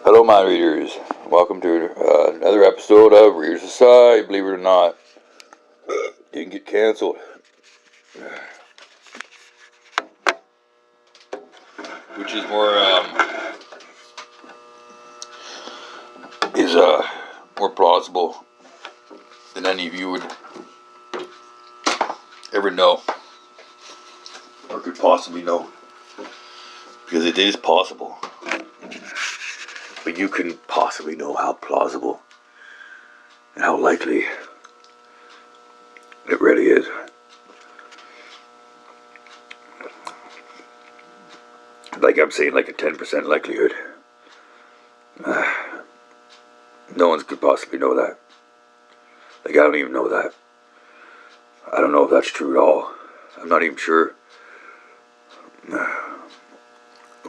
Hello, my readers. Welcome to another episode of Readers Aside. Believe it or not, didn't get canceled, which is more plausible than any of you would ever know or could possibly know, because it is possible, but you couldn't possibly know how plausible and how likely it really is. Like I'm saying, like a 10% likelihood. No one could possibly know that. Like, I don't even know that. I don't know if that's true at all. I'm not even sure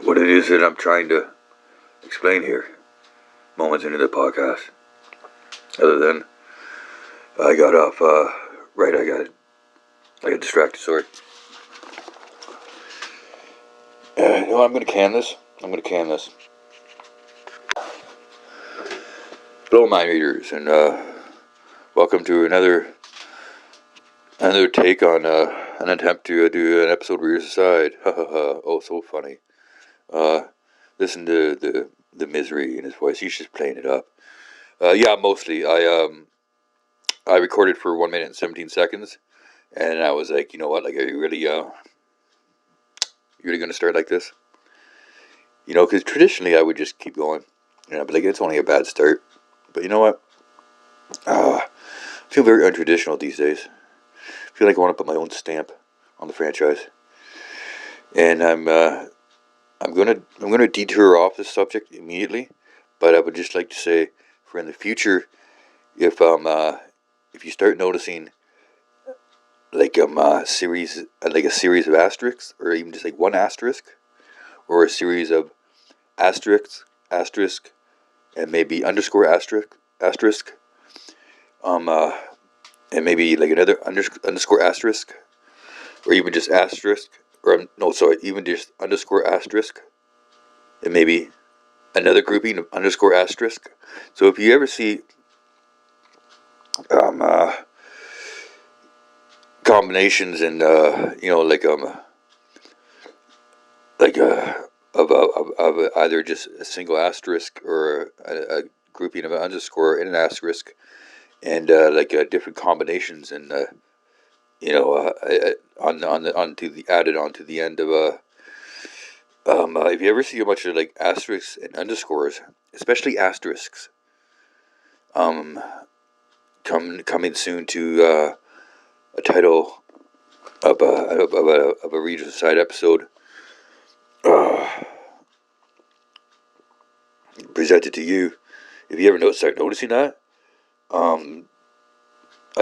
what it is that I'm trying to explain here, moments into the podcast. Other than I got off, I got distracted, sorry. I'm gonna can this. Hello, my readers, and welcome to another take on an attempt to do an episode Readers Aside. Ha ha ha! Oh, so funny. Listen to the misery in his voice. He's just playing it up. Yeah, mostly. I recorded for 1 minute and 17 seconds, and I was like, you know what? Like, are you really gonna start like this? You know, because traditionally I would just keep going, and I'd be like, it's only a bad start. But you know what? I feel very untraditional these days. I feel like I want to put my own stamp on the franchise, and I'm gonna detour off this subject immediately. But I would just like to say, for in the future, if you start noticing like a series of asterisks, or even just like one asterisk, or a series of asterisk, and maybe underscore asterisk, and maybe like another underscore asterisk, or even just asterisk, or no, sorry, even just underscore asterisk, and maybe another grouping of underscore asterisk. So if you ever see combinations and like of either just a single asterisk or a grouping of an underscore and an asterisk, and different combinations, and onto the added onto the end of if you ever see a bunch of like asterisks and underscores, especially asterisks, coming soon to a title of a Reader's Side episode presented to you. If you ever start noticing that, I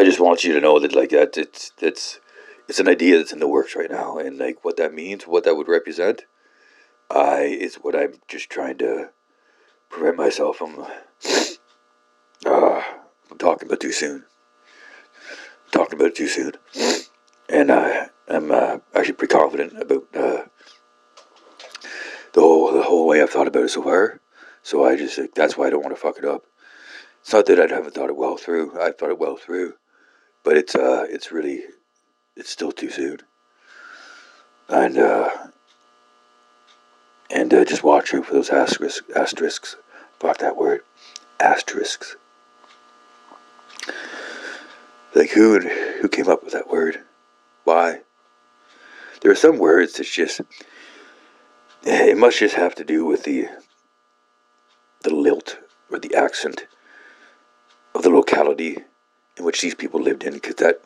just want you to know that like that it's an idea that's in the works right now, and like what that means, what that would represent, is what I'm just trying to prevent myself from talking about too soon. And I'm actually pretty confident about the whole way I've thought about it so far. So I just that's why I don't want to fuck it up. It's not that I haven't thought it well through. I've thought it well through, but it's still too soon. And just watch out for those asterisks. Fuck that word, asterisks. Like who came up with that word? Why? There are some words that's just, it must just have to do with the lilt or the accent of the locality in which these people lived in. Because that,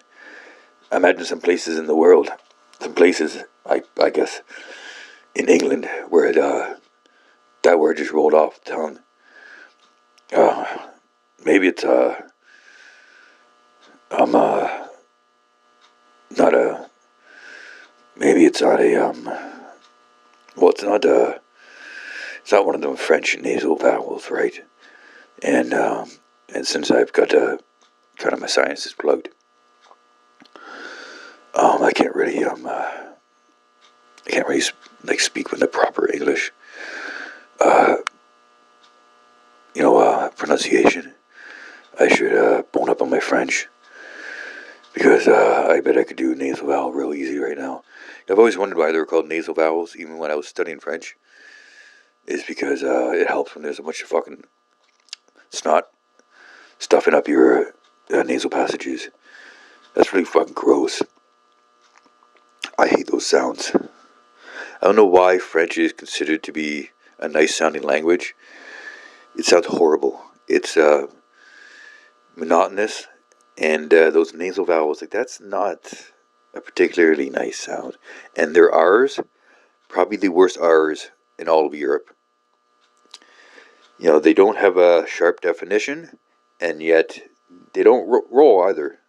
I imagine some places in the world, some places, I guess, in England, where that word just rolled off the tongue. Maybe it's not a. Maybe it's not a Well, it's not one of them French nasal vowels, right? And since I've got kind of my sciences plugged, I can't really like speak with the proper English. pronunciation. I should bone up on my French, because I bet I could do nasal vowel real easy right now. I've always wondered why they were called nasal vowels, even when I was studying French. Is because it helps when there's a bunch of fucking snot stuffing up your nasal passages. That's really fucking gross. I hate those sounds. I don't know why French is considered to be a nice sounding language. It sounds horrible. It's monotonous, and those nasal vowels, like, that's not a particularly nice sound. And their R's, probably the worst R's in all of Europe. They don't have a sharp definition, and yet they don't roll either.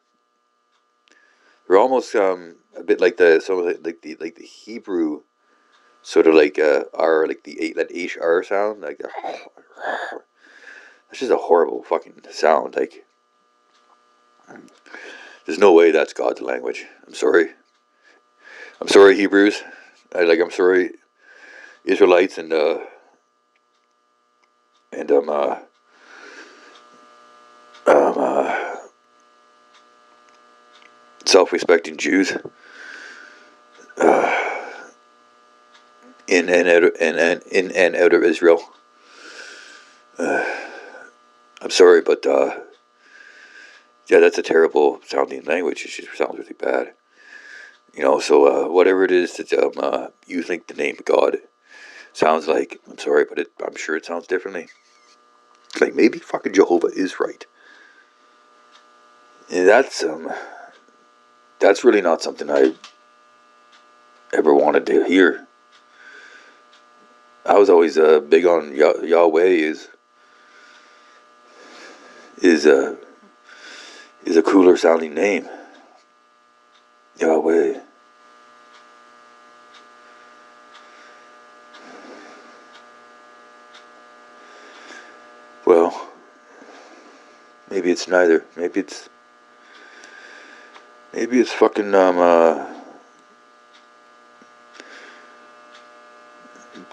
They're almost a bit like the Hebrew sort of like R, like that H R sound, like that's just a horrible fucking sound. Like, there's no way that's God's language. I'm sorry. I'm sorry, Hebrews. I'm sorry, Israelites, and and self-respecting Jews in and out of Israel. I'm sorry, but yeah, that's a terrible sounding language. It just sounds really bad. So whatever it is that you think the name God sounds like, I'm sorry, but I'm sure it sounds differently. Like, maybe fucking Jehovah is right. And that's really not something I ever wanted to hear. I was always big on Yahweh is a cooler sounding name. Yahweh. Well, maybe it's neither. Maybe it's fucking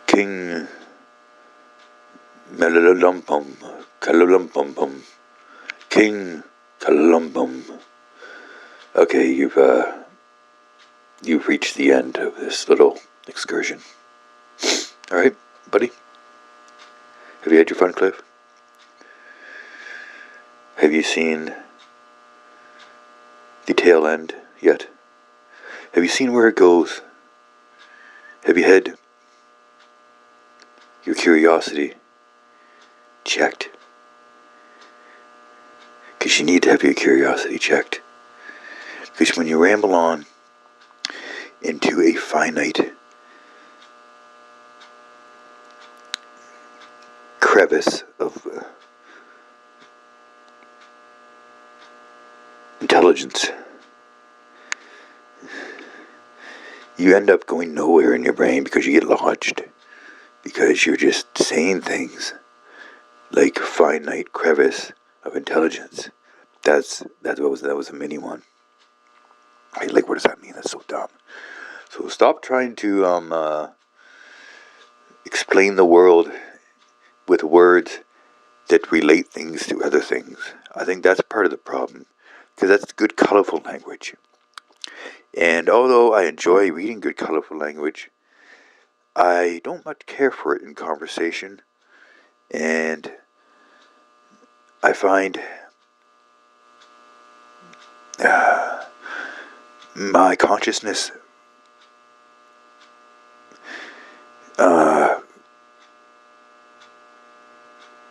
King Melalalumpum Kalulumpum King Kalulumpum. Okay, you've reached the end of this little excursion. All right, buddy. Have you had your fun, Cliff? Have you seen the tail end yet? Have you seen where it goes? Have you had your curiosity checked? Because you need to have your curiosity checked. Because when you ramble on into a finite crevice of intelligence, you end up going nowhere in your brain because you get lodged. Because you're just saying things like finite crevice of intelligence. That was a mini one. Like, what does that mean? That's so dumb. So stop trying to explain the world with words that relate things to other things. I think that's part of the problem, because that's good, colorful language. And although I enjoy reading good, colorful language, I don't much care for it in conversation. And I find my consciousness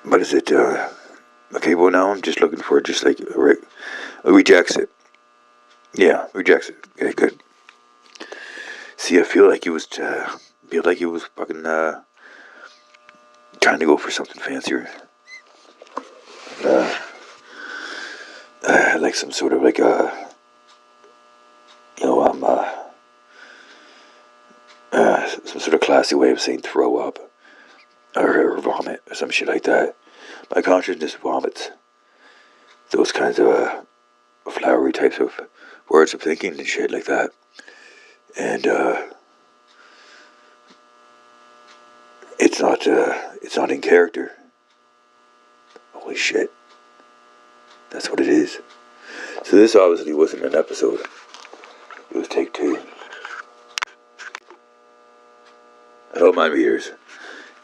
what is it? Okay, well, now I'm just looking for just like rejects it. Yeah, rejects it. Okay, good. See, I feel like he was fucking trying to go for something fancier. Like some sort of like you know, some sort of classy way of saying throw up or vomit or some shit like that. My consciousness vomits those kinds of flowery types of words of thinking and shit like that. And it's not in character. Holy shit. That's what it is. So this obviously wasn't an episode. It was take 2. Hello, my readers,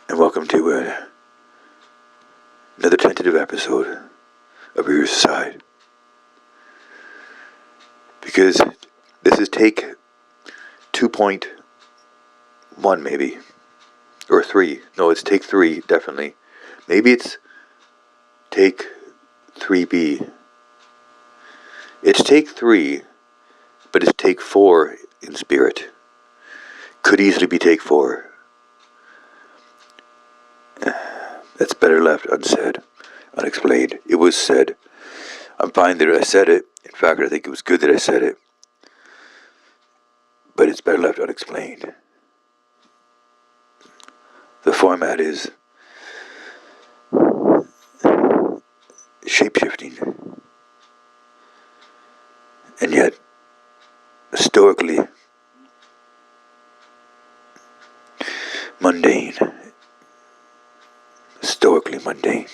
and welcome to another tentative episode of Reader's Side. Because this is take 2.1 maybe. Or 3. No, it's take 3, definitely. Maybe it's take 3B. It's take 3, but it's take 4 in spirit. Could easily be take 4. That's better left unsaid, unexplained. It was said. I'm fine that I said it. In fact, I think it was good that I said it. But it's better left unexplained. The format is shape-shifting, and yet stoically mundane. Stoically mundane.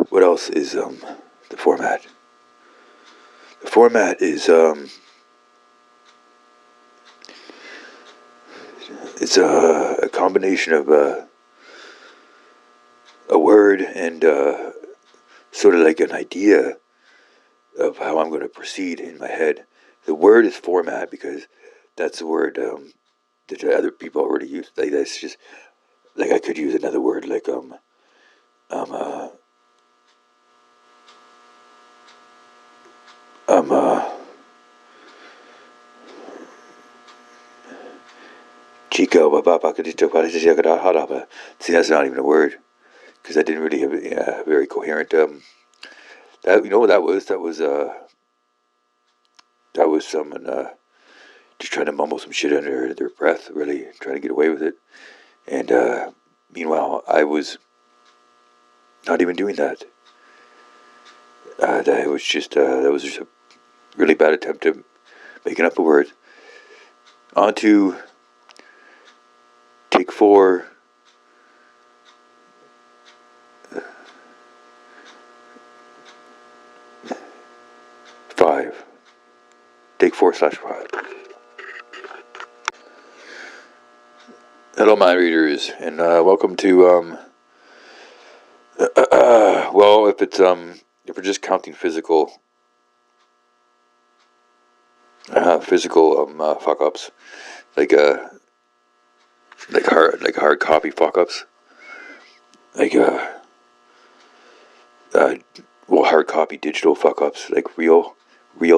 What else is the format? The format is it's a combination of a word and sort of like an idea of how I'm going to proceed in my head. The word is format because that's the word that other people already use. Like that's just like I could use another word like um uh, Chico. See, that's not even a word because I didn't really have a very coherent. That you know what that was? That was someone just trying to mumble some shit under their breath, really trying to get away with it. And meanwhile, I was not even doing that. That was just a really bad attempt at making up a word. On to take 4. 5. Take 4/5. Hello, my readers, and welcome to well, if we're just counting physical fuck ups, like hard copy fuck ups, like hard copy digital fuck ups, like real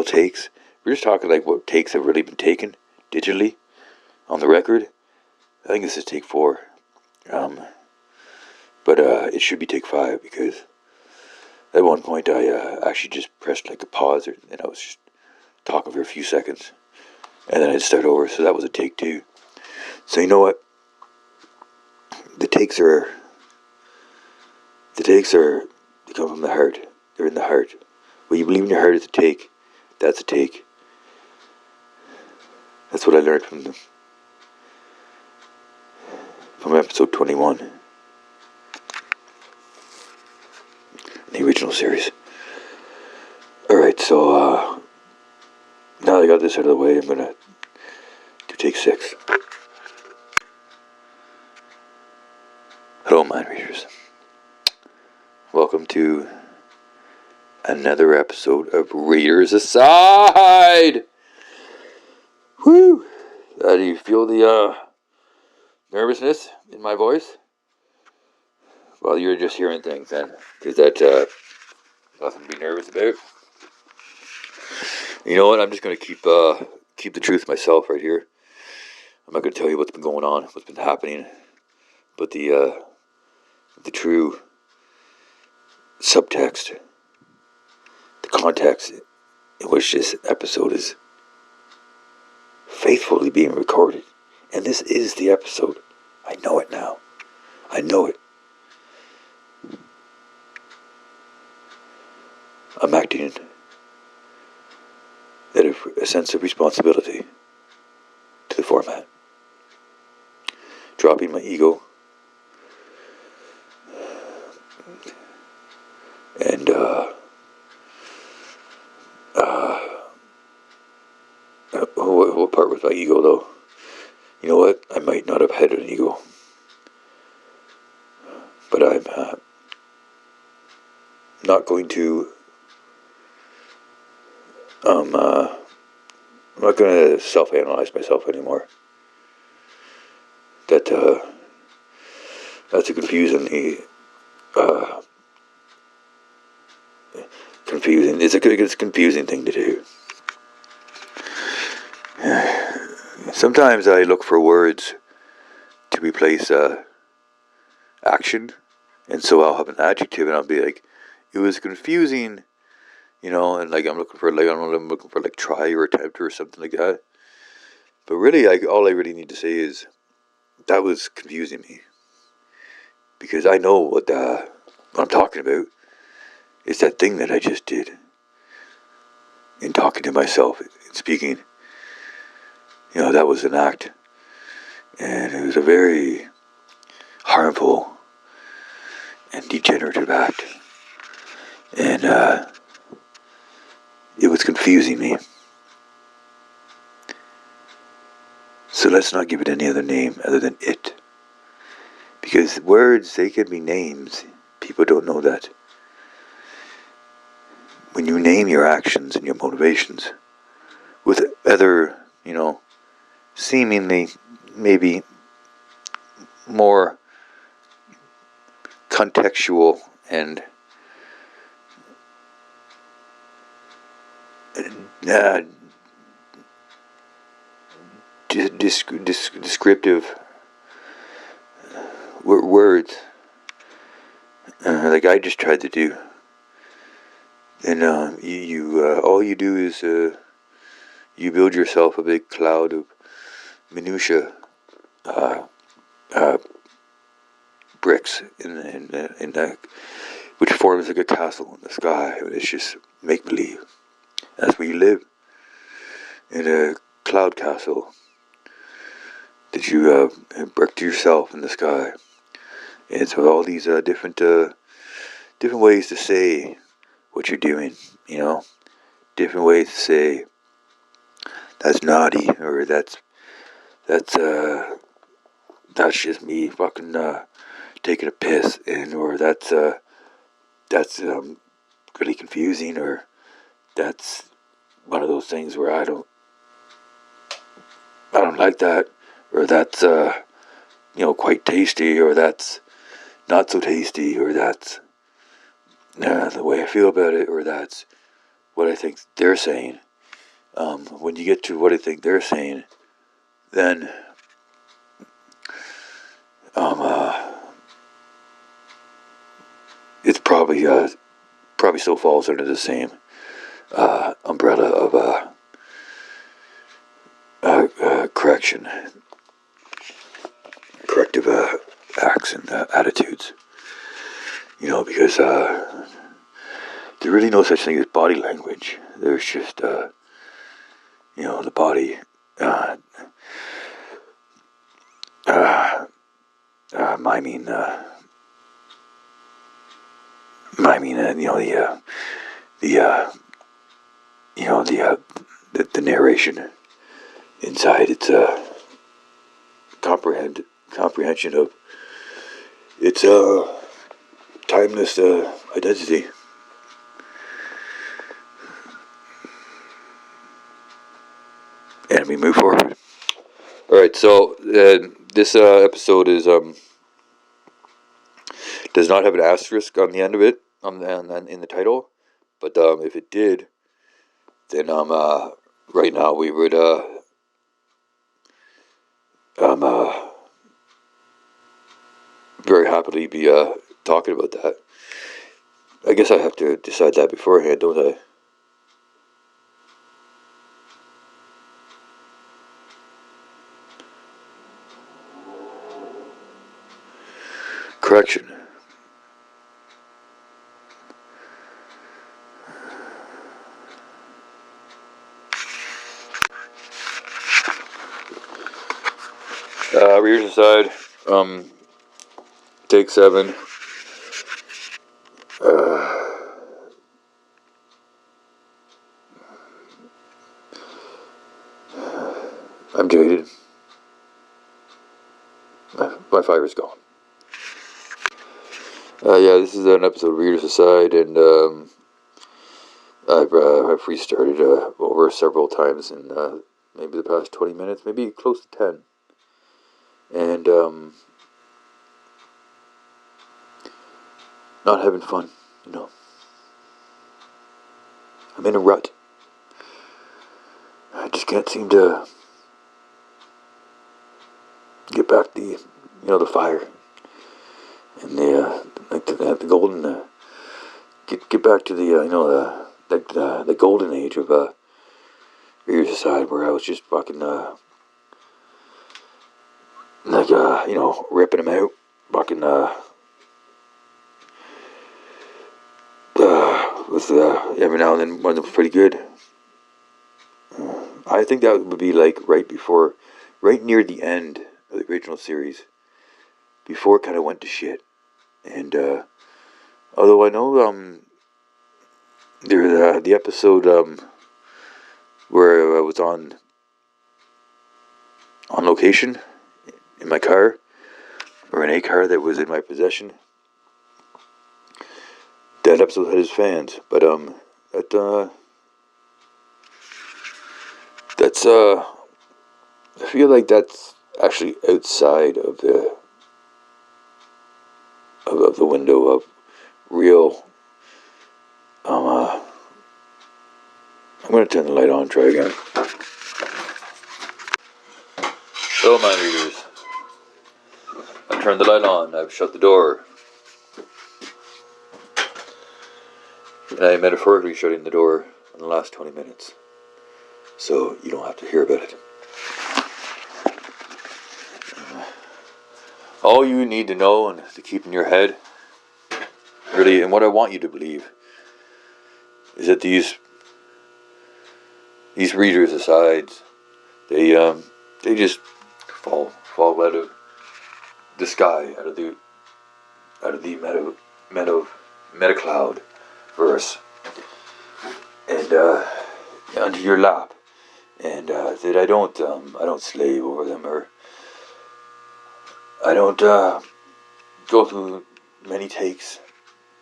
takes. We're just talking like what takes have really been taken digitally on the record. I think this is take 4, but it should be take 5 because at one point I actually just pressed like a pause and I was just talking for a few seconds, and then I'd start over. So that was a take 2. So you know what? The takes are they come from the heart. They're in the heart. What you believe in your heart is a take. That's a take. That's what I learned from episode 21, the original series. Alright, so now that I got this out of the way, I'm gonna do take 6. Hello, mind readers. Welcome to another episode of Readers Aside. Whew! Do you feel the nervousness in my voice? Well, you're just hearing things then, because that's nothing to be nervous about. You know what? I'm just gonna keep the truth myself right here. I'm not gonna tell you what's been going on, what's been happening, but the true subtext, the context in which this episode is faithfully being recorded. And this is the episode. I know it now. I know it. I'm acting out of a sense of responsibility to the format. dropping my ego. And what part was my ego though? You know what? I might not have had an ego, but I'm not going to. I'm not going to self-analyze myself anymore. That's a confusing. Confusing. It's a confusing thing to do. Sometimes I look for words to replace action, and so I'll have an adjective, and I'll be like, "It was confusing," and like I'm looking for like try or attempt or something like that. But really, all I really need to say is that was confusing me, because I know what I'm talking about. It's that thing that I just did in talking to myself and speaking. That was an act, and it was a very harmful and degenerative act, and it was confusing me. So let's not give it any other name other than it. Because words, they can be names. People don't know that. When you name your actions and your motivations with other, seemingly maybe more contextual and descriptive words, like I just tried to do, then all you do is you build yourself a big cloud of minutia bricks in that, which forms like a castle in the sky. It's just make believe. That's where you live, in a cloud castle that you bricked yourself in the sky. And so all these different ways to say what you're doing, different ways to say that's naughty, or that's just me fucking taking a piss, or that's really confusing, or that's one of those things where I don't like that, or that's quite tasty, or that's not so tasty, or that's the way I feel about it, or that's what I think they're saying. When you get to what I think they're saying, then it's probably still falls under the same umbrella of corrective acts and attitudes. Because there's really no such thing as body language. There's just the body miming the narration inside its comprehension of its timeless identity. And we move forward. All right, so this episode is does not have an asterisk on the end of it, in the title, but if it did, then right now we would very happily be talking about that. I guess I have to decide that beforehand, don't I? Correction. Readers aside, Take 7. I'm jaded. My fire's gone. Yeah, this is an episode of Readers Aside, and I've restarted over several times in maybe the past 20 minutes, maybe close to 10. And not having fun, you know. I'm in a rut. I just can't seem to get back the fire and the golden get back to the golden age of Reader's Aside, where I was just fucking ripping them out, fucking every now and then one of them was pretty good. I think that would be like right near the end of the original series, before it kind of went to shit. And although I know the episode where I was on location in my car, or in a car that was in my possession, that episode had his fans, but that's I feel like that's actually outside of the window of real. I'm gonna turn the light on. Try again. So, my readers, I've turned the light on. I've shut the door, and I am metaphorically shutting the door in the last 20 minutes, so you don't have to hear about it. All you need to know and to keep in your head, really, and what I want you to believe, is that these Readers Asides, they just fall out of the sky, out of the meta cloud verse, and onto your lap, and that I don't slave over them, or I don't go through many takes,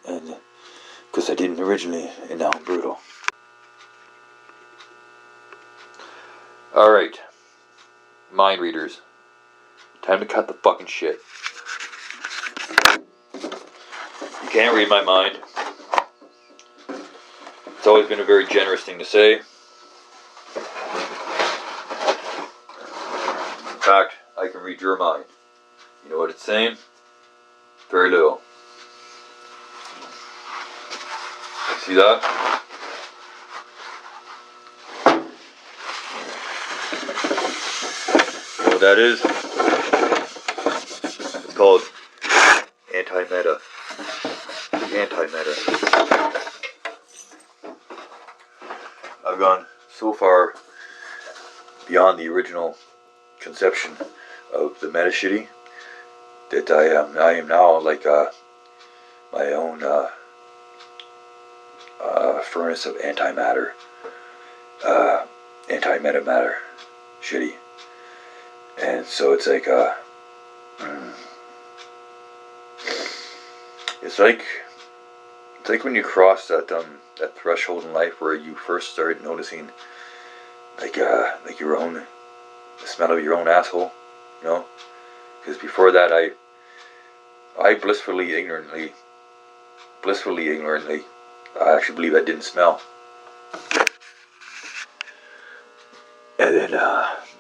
and because I didn't originally, and now I'm brutal. Alright, mind readers, time to cut the fucking shit. You can't read my mind. It's always been a very generous thing to say. In fact, I can read your mind. You know what it's saying? Very little. See that? You know what that is? It's called anti-meta. Anti-meta. I've gone so far beyond the original conception of the meta shitty that I am now like my own furnace of antimatter, anti-meta matter shitty. And so it's like it's like when you cross that threshold in life where you first start noticing like your own, the smell of your own asshole, you know? Because before that I blissfully ignorantly, I actually believe I didn't smell. And then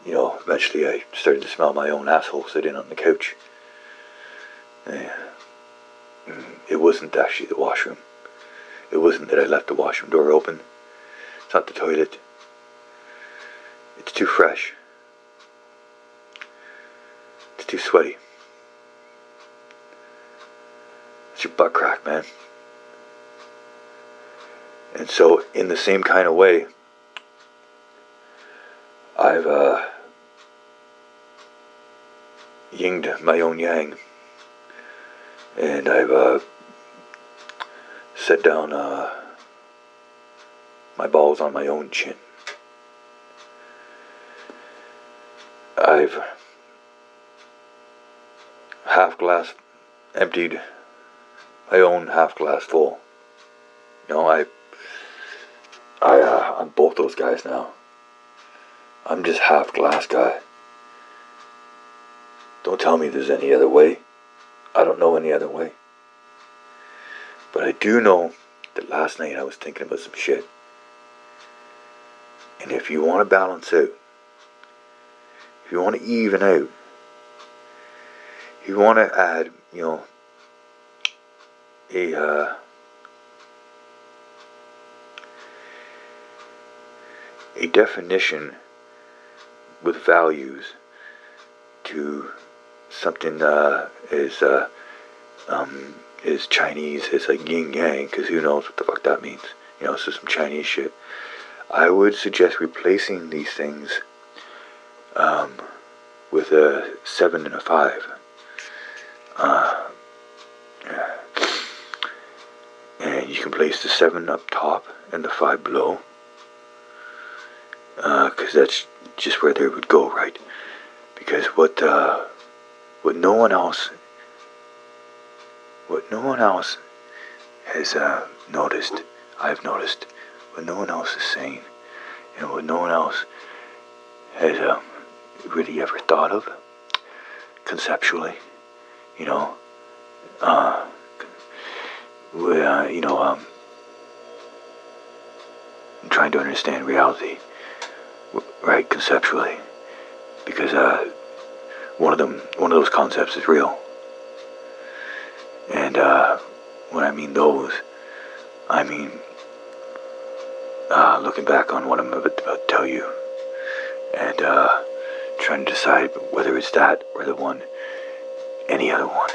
eventually I started to smell my own asshole sitting on the couch. And it wasn't actually the washroom. It wasn't that I left the washroom door open. It's not the toilet. It's too fresh. It's too sweaty. It's your butt crack, man. And so, in the same kind of way, I've yinged my own yang, and I've set down my balls on my own chin. I've half glass emptied my own half glass full. You know, I'm both those guys now. I'm just half glass guy. Don't tell me there's any other way. I don't know any other way. But I do know that last night I was thinking about some shit. And if you want to balance out, if you want to even out, if you want to add, you know, a definition with values to something is Chinese, it's like yin yang, because who knows what the fuck that means. You know, so some Chinese shit. I would suggest replacing these things with a 7 and a 5. And you can place the 7 up top and the 5 below, because that's just where they would go, right? Because what no one else has noticed, I've noticed, what no one else is saying, you know, what no one else has really ever thought of conceptually, you know, I'm trying to understand reality, right, conceptually, because one of those concepts is real, and when I mean those, I mean looking back on what I'm about to tell you, and trying to decide whether it's that or the one, any other one,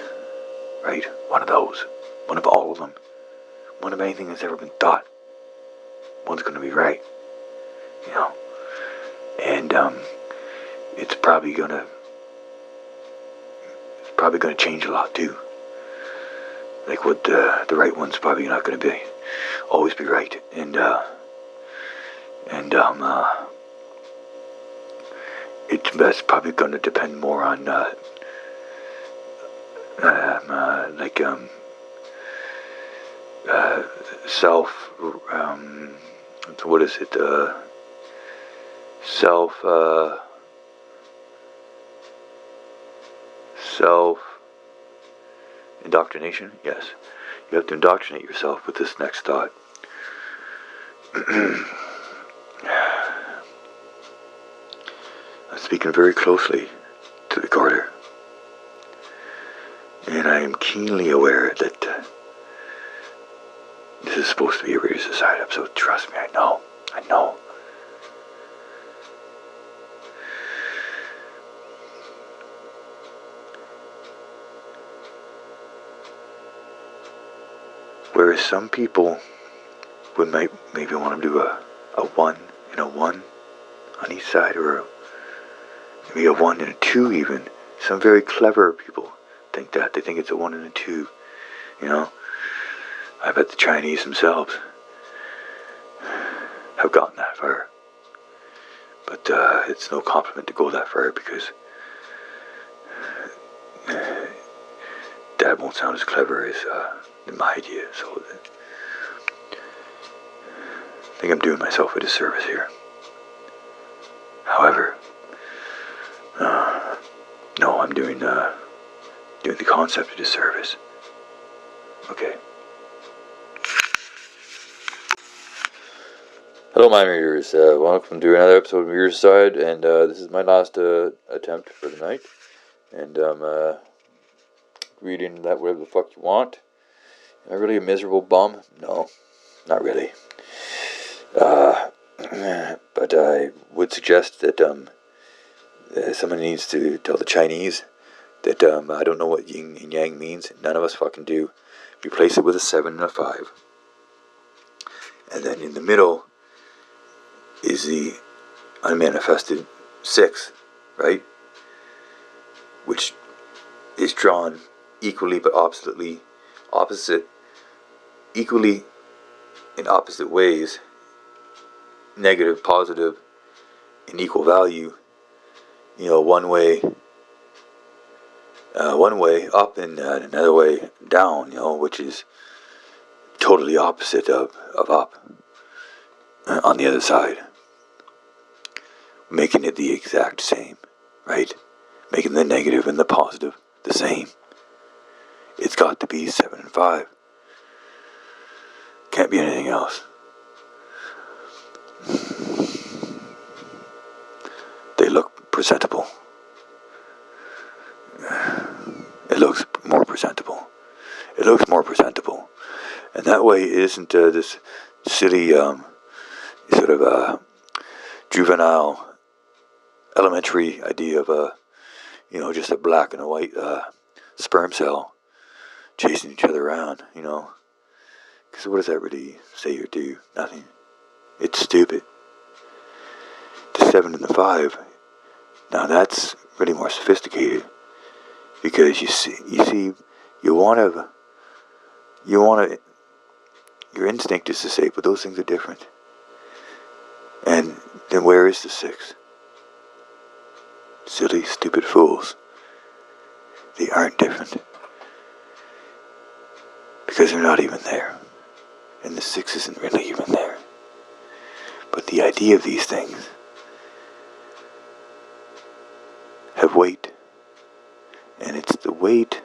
right? One of those, one of all of them, one of anything that's ever been thought. One's going to be right, you know, and it's probably gonna change a lot too. Like what the right one's probably not going to always be right, and it's probably going to depend more on self. What is it? Self indoctrination. Yes, you have to indoctrinate yourself with this next thought. I'm speaking very closely to the recorder, and I am keenly aware that this is supposed to be a Reader Society episode. Trust me, I know. Whereas some people would maybe want to do a 1 and a 1 on each side, or maybe a 1 and a 2 even. Some very clever people think that. They think it's a 1 and a 2, you know. I bet the Chinese themselves have gotten that far. But it's no compliment to go that far, because that won't sound as clever as my idea. So I think I'm doing myself a disservice here. However, no, I'm doing the concept a disservice. Okay. Hello, my readers. Welcome to another episode of Reader's Side, and this is my last attempt for the night. And I'm reading that whatever the fuck you want. Am I really a miserable bum? No, not really. But I would suggest that someone needs to tell the Chinese that I don't know what yin and yang means. None of us fucking do. Replace it with a 7 and a 5. And then in the middle is the unmanifested 6, right? Which is drawn equally but opposite, equally in opposite ways, negative, positive, in equal value, one way up and another way down, which is totally opposite of up on the other side, making it the exact same, right? Making the negative and the positive the same. It's got to be 7 and 5. Can't be anything else. They look presentable. It looks more presentable. It looks more presentable. And that way it isn't this silly sort of juvenile elementary idea of just a black and a white sperm cell chasing each other around, Because what does that really say or do? Nothing. It's stupid. The 7 and the 5, now that's really more sophisticated, because you want to, your instinct is to say, but those things are different. And then where is the 6? Silly, stupid fools. They aren't different. Because they're not even there. And the 6 isn't really even there. But the idea of these things have weight. And it's the weight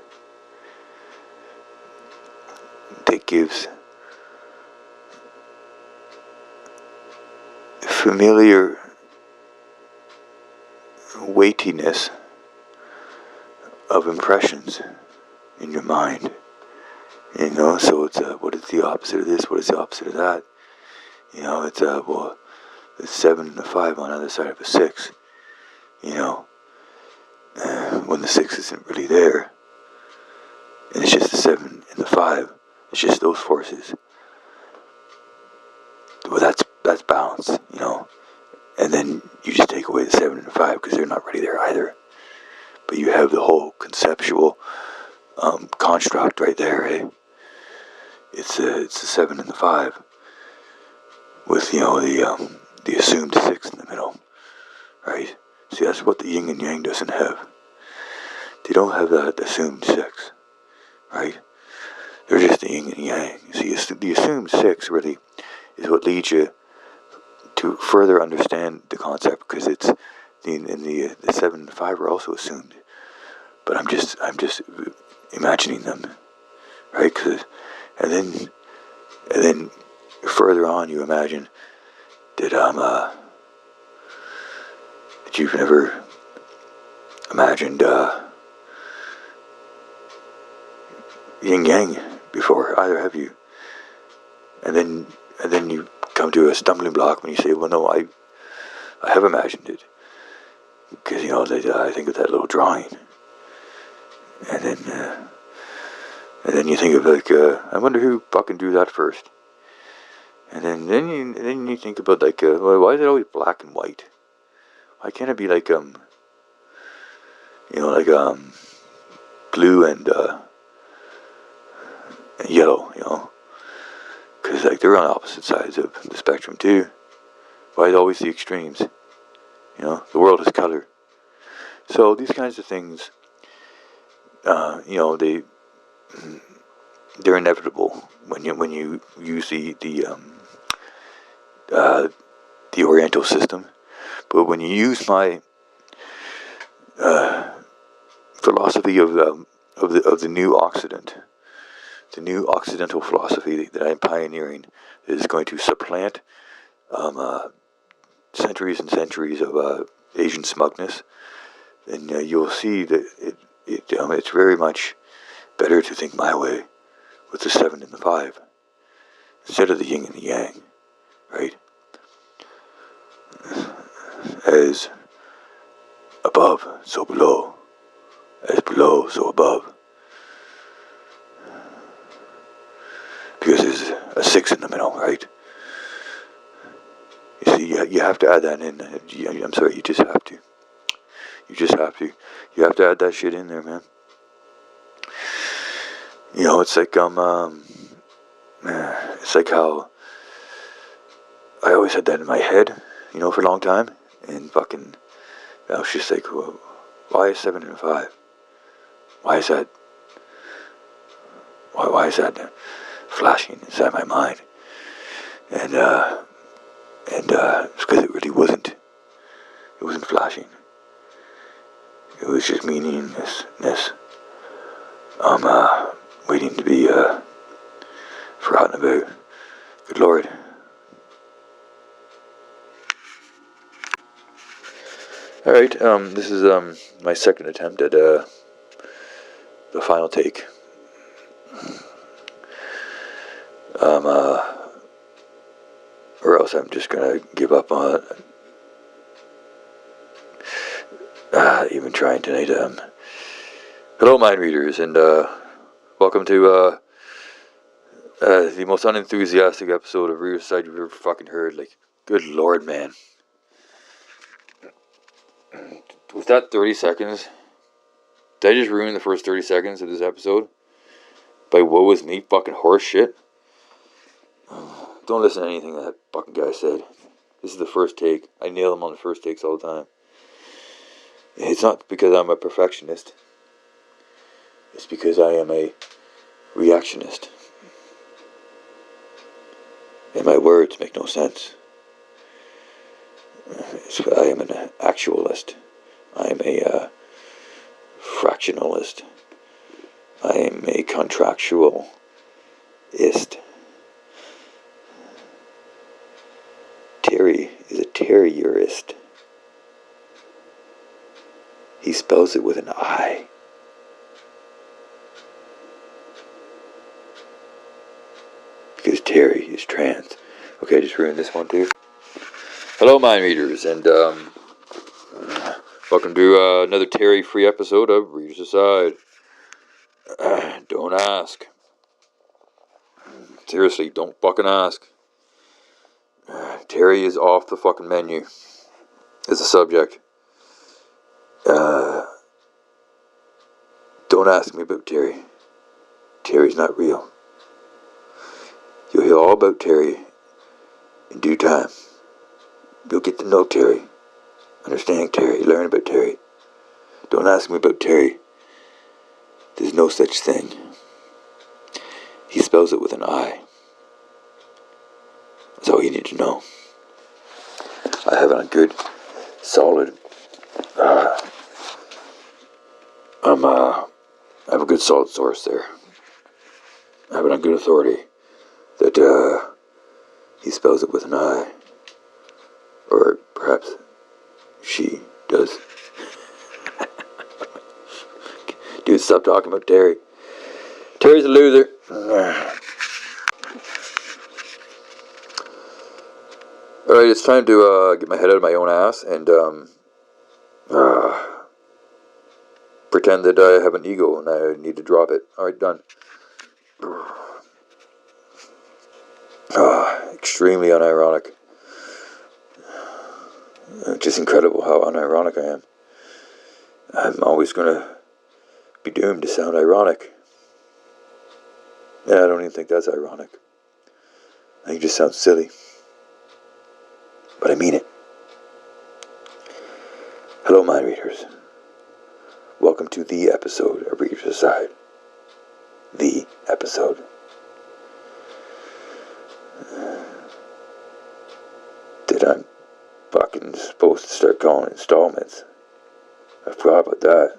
that gives familiar weightiness of impressions in your mind. So it's what is the opposite of this? What is the opposite of that? It's the 7 and the 5 on the other side of a 6. When the 6 isn't really there, and it's just the 7 and the 5. It's just those forces. Well, that's balance, And then you just take away the 7 and the 5 because they're not really there either. But you have the whole conceptual construct right there, eh? It's the 7 and the 5 with the assumed 6 in the middle, right? See, that's what the yin and yang doesn't have. They don't have that assumed 6, right? They're just the yin and yang. See, the assumed 6 really is what leads you to further understand the concept, because it's the 7 and the 5 are also assumed. But I'm just imagining them, right? And then further on, you imagine that you've never imagined yin yang before, either have you? And then you come to a stumbling block when you say, well, no, I have imagined it, because I think of that little drawing, and then you think of I wonder who fucking drew that first, and then you think about well, why is it always black and white? Why can't it be blue and yellow, because they're on opposite sides of the spectrum too. Why is it always the extremes? The world is color. So these kinds of things, they're inevitable when you use the Oriental system. But when you use my philosophy of the new Occident, the new Occidental philosophy that I'm pioneering, is going to supplant centuries and centuries of Asian smugness, then you'll see that it's very much better to think my way, with the 7 and the 5, instead of the yin and the yang, right? As above, so below. As below, so above. Because there's a 6 in the middle, right? You see, you have to add that in. I'm sorry, you just have to. You have to add that shit in there, man. It's like it's like how I always had that in my head, for a long time, and fucking, I was just like, well, why is 7 and 5? Why is that? Why is that flashing inside my mind? And it's because it really wasn't. It wasn't flashing. It was just meaninglessness. I'm waiting to be forgotten about. Good Lord. All right. This is my second attempt at the final take. Or else I'm just gonna give up on even trying tonight. Hello, mind readers, and welcome to the most unenthusiastic episode of Reader's Side you've ever fucking heard. Like, good Lord, man. Was that 30 seconds? Did I just ruin the first 30 seconds of this episode by woe is me fucking horse shit? Don't listen to anything that fucking guy said. This is the first take. I nail him on the first takes all the time. It's not because I'm a perfectionist. It's because I am a reactionist. And my words make no sense. I am an actualist. I am a fractionalist. I am a contractualist. Terry is a terrierist. He spells it with an I. Because Terry is trans. Okay, I just ruined this one too. Hello, mind readers, and welcome to another Terry-free episode of Readers Aside. Don't ask. Seriously, don't fucking ask. Terry is off the fucking menu as a subject. Don't ask me about Terry. Terry's not real. You'll hear all about Terry in due time. You'll get to know Terry, understand Terry, learn about Terry. Don't ask me about Terry. There's no such thing. He spells it with an I. That's all you need to know. I have it on good, solid, I have a good solid source there. I have it on good authority that he spells it with an I. Or perhaps she does. Dude, stop talking about Terry. Terry's a loser. Alright, it's time to get my head out of my own ass and pretend that I have an ego and I need to drop it. Alright, done. Extremely unironic. Just incredible how unironic I am. I'm always going to be doomed to sound ironic. Yeah, I don't even think that's ironic. I think it just sounds silly. But I mean it. Hello, mind readers. Welcome to the episode of Readers Aside. The episode. That I'm fucking supposed to start calling installments. I forgot about that.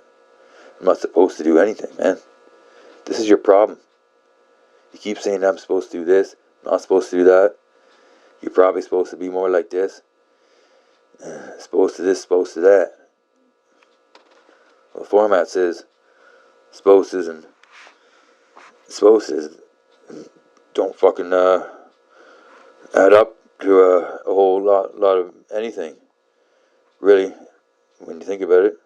I'm not supposed to do anything, man. This is your problem. You keep saying I'm supposed to do this, I'm not supposed to do that. You're probably supposed to be more like this. Supposed to this, supposed to that. Well, the format says supposed to and supposed to don't fucking add up to a whole lot of anything. Really, when you think about it.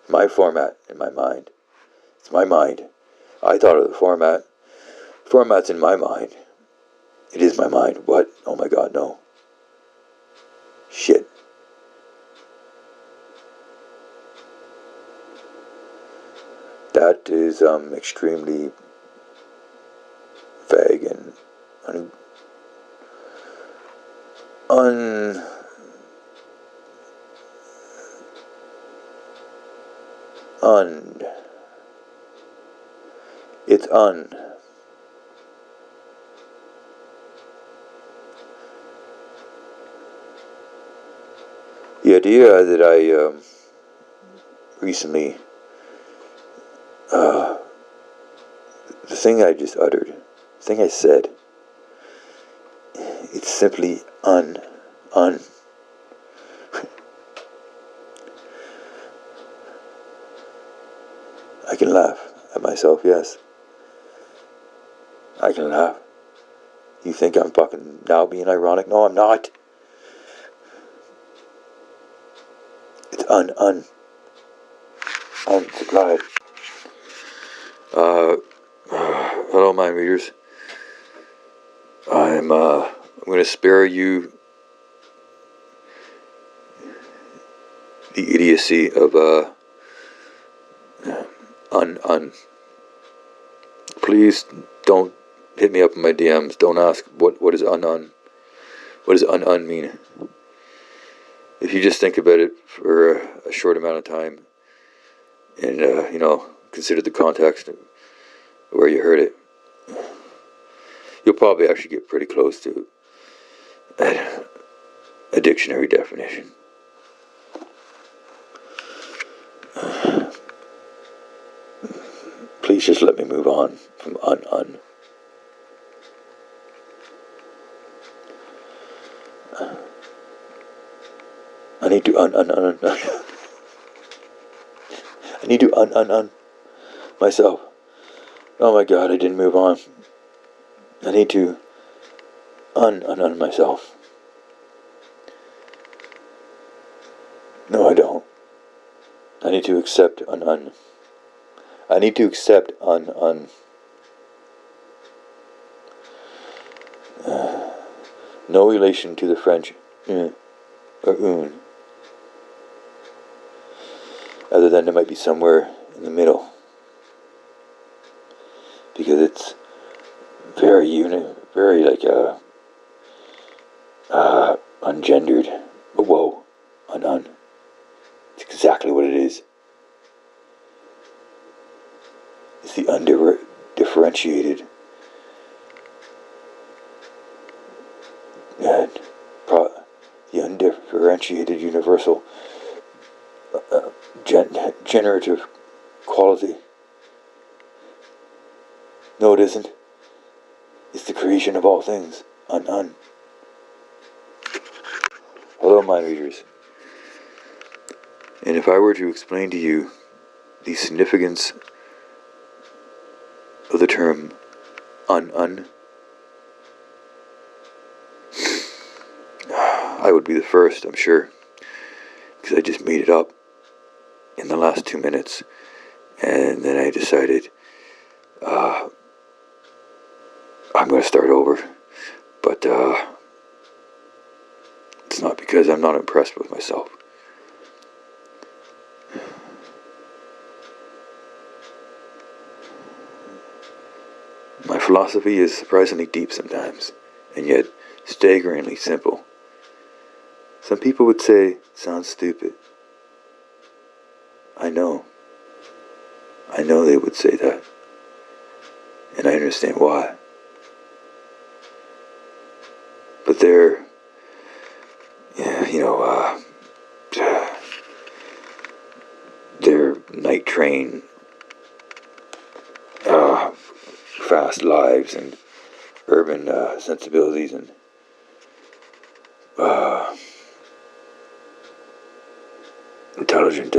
My format in my mind. It's my mind. I thought of the format. Format's in my mind. It is my mind. What? Oh my god, no. Shit. That is extremely vague and un un it's un the idea that I recently the thing I just uttered, the thing I said, it's simply un. I can laugh at myself, yes. I can laugh. You think I'm fucking now being ironic? No, I'm not. It's unsupplied. Hello, mind readers. I'm going to spare you the idiocy of un. Please don't hit me up in my DMs. Don't ask what is un. What does un mean? If you just think about it for a short amount of time, and consider the context where you heard it, you'll probably actually get pretty close to a dictionary definition. Please just let me move on from un. I need to un. I need to un myself. Oh my god, I didn't move on. I need to un myself. No, I don't. I need to accept un. I need to accept un. No relation to the French or un, other than it might be somewhere in the middle, because it's very like ungendered. But whoa, un. It's exactly what it is. It's the undifferentiated and the undifferentiated universal generative quality. No, it isn't. It's the creation of all things. Un. Hello, mind readers. And if I were to explain to you the significance of the term un, I would be the first, I'm sure, because I just made it up in the last 2 minutes, and then I decided I'm going to start over. But it's not because I'm not impressed with myself. My philosophy is surprisingly deep sometimes, and yet staggeringly simple. Some people would say it sounds stupid. I know. I know they would say that. And I understand why. But they're, their night train, fast lives and urban sensibilities and intelligent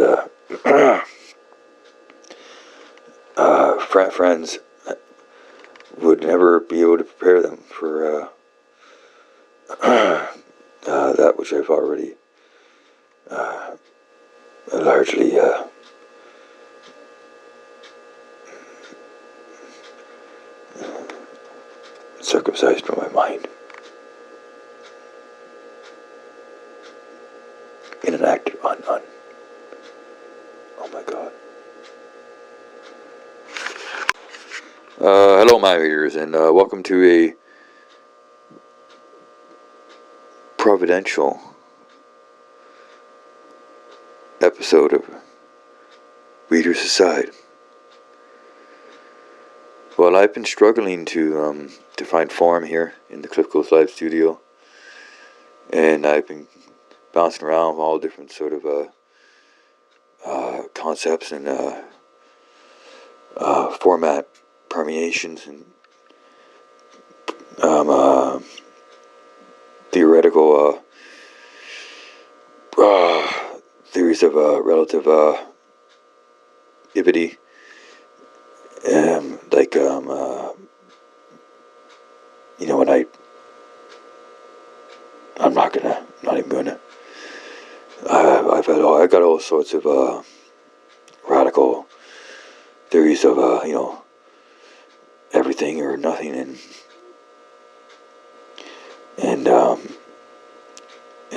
friends would never be able to prepare them for that which I've already largely circumcised from my mind in an act of un. Oh my god. Hello, my readers, and welcome to a providential episode of Readers Aside. Well, I've been struggling to find form here in the Cliff Coast Live studio, and I've been bouncing around with all different sort of concepts and format permeations and theoretical theories of relative ivity, you know, I'm not even gonna. I got all sorts of radical theories of everything or nothing, and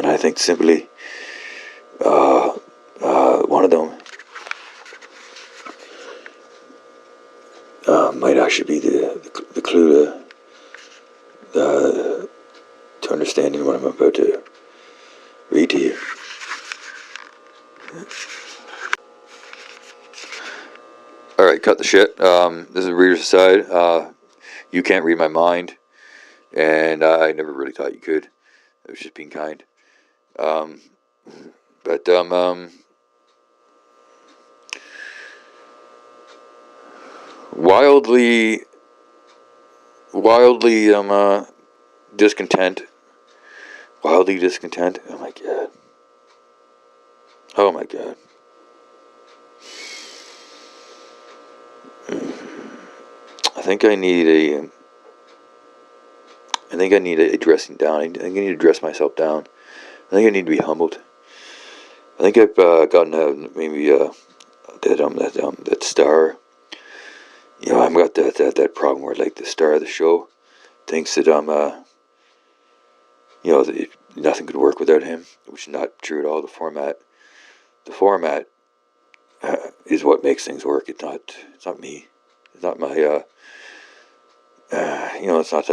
I think simply one of them might actually be the clue to understanding what I'm about to read to you. Alright, cut the shit. This is Reader's Aside. You can't read my mind, and I never really thought you could. I was just being kind. Wildly discontent. Wildly discontent. Oh my god. Oh my god. I think I need a dressing down. I think I need to dress myself down. I think I need to be humbled. I think I've gotten maybe that star. You know, I've got that problem where like the star of the show thinks that that nothing could work without him, which is not true at all. The format is what makes things work. It's not me. It's not my it's not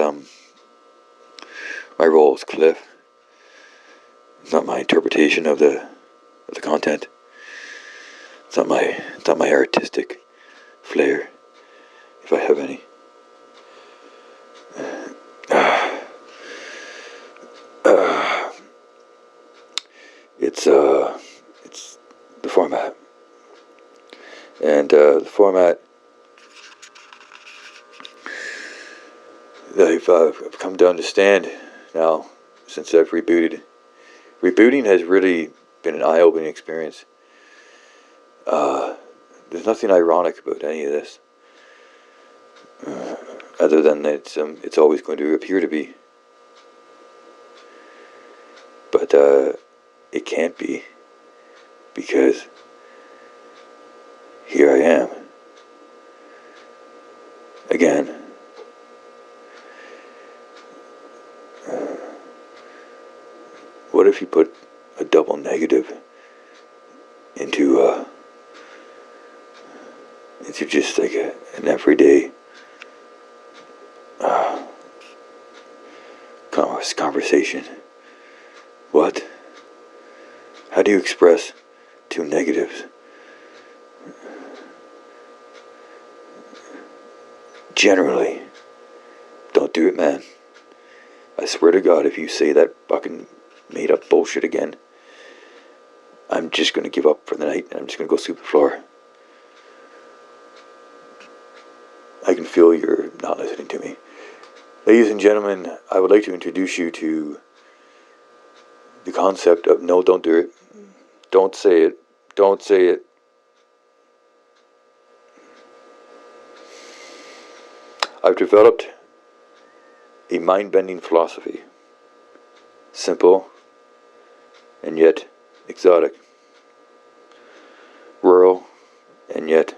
my role as Cliff. It's not my interpretation of the content. It's not my artistic flair, if I have any. It's the format, and the format that I've come to understand now since I've rebooted. Rebooting has really been an eye-opening experience. There's nothing ironic about any of this, other than it's always going to appear to be. But it can't be, because here I am again. What if you put a double negative into just like an everyday conversation? What? How do you express two negatives? Generally, don't do it, man. I swear to God, if you say that fucking made up bullshit again, I'm just gonna give up for the night and I'm just gonna go sweep the floor. I can feel you're not listening to me. Ladies and gentlemen, I would like to introduce you to the concept of no, don't do it. Don't say it. Don't say it. I've developed a mind-bending philosophy. Simple and yet exotic. Rural and yet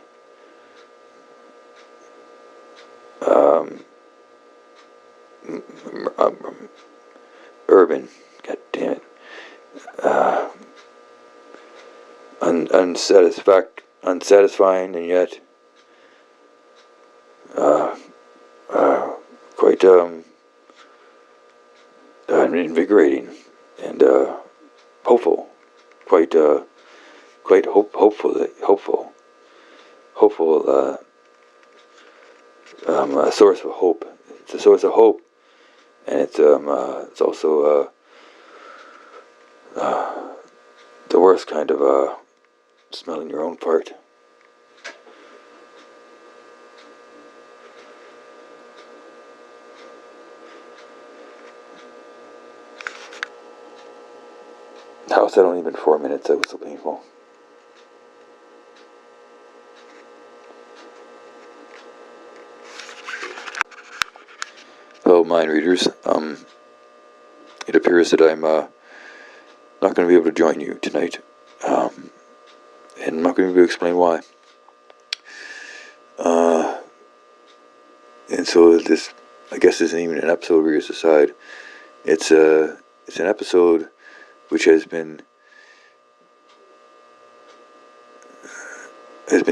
urban. God damn it. Unsatisfying and yet uh, quite invigorating and hopeful. Quite quite hopeful. A source of hope. It's a source of hope, and it's also the worst kind of smelling your own fart. How was that only been 4 minutes? That was so painful. Hello, mind readers. It appears that I'm not going to be able to join you tonight, and I'm not going to be able to explain why. And so this, I guess, isn't even an episode where you're aside. It's an episode which has been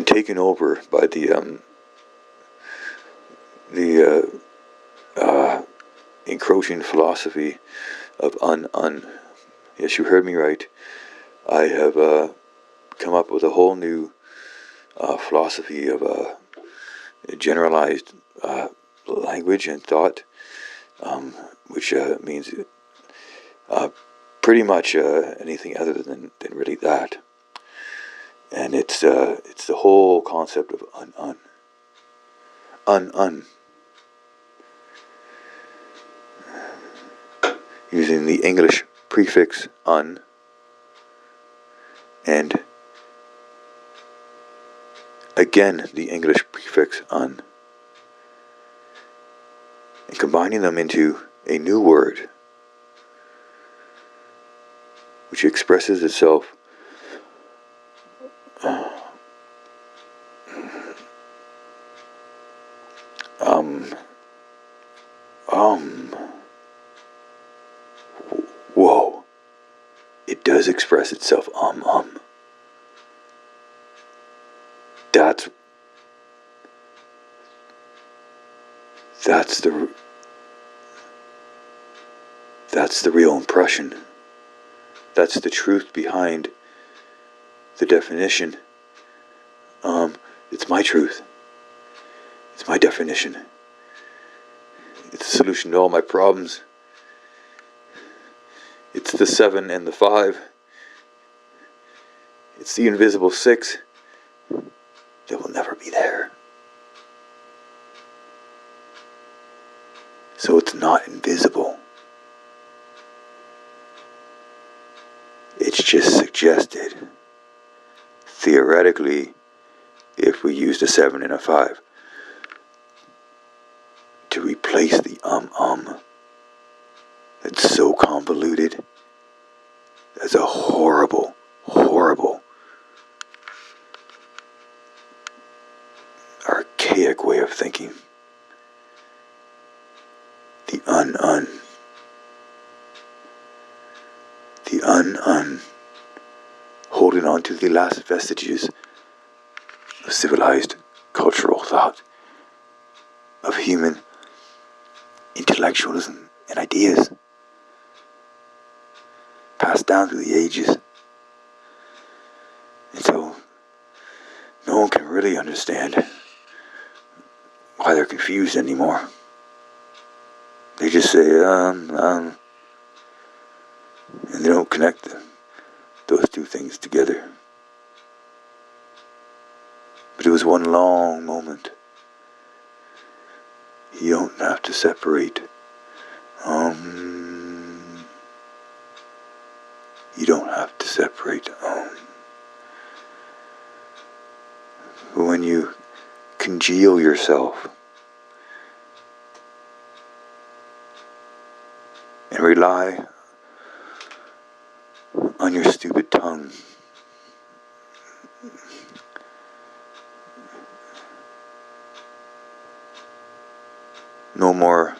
taken over by the encroaching philosophy of un. Yes, you heard me right. I have come up with a whole new philosophy of generalized language and thought, which means pretty much anything other than really that. And it's the whole concept of un, using the English prefix un, and again the English prefix un, and combining them into a new word which expresses itself whoa, it does express itself that's that's the real impression. That's the truth behind the definition. It's my truth. It's my definition. It's the solution to all my problems. It's the 7 and the 5. It's the invisible 6 that will never be there. So it's not invisible. It's just suggested. Theoretically, if we used a 7 and a 5 to replace the it's so convoluted. That's a horrible archaic way of thinking. The un, holding on to the last vestiges of civilized cultural thought, of human intellectualism and ideas, passed down through the ages. And so no one can really understand why they're confused anymore. They just say, and they don't connect those two things together. But it was one long moment. You don't have to separate. You don't have to separate. But when you congeal yourself and rely on your stupid tongue, no more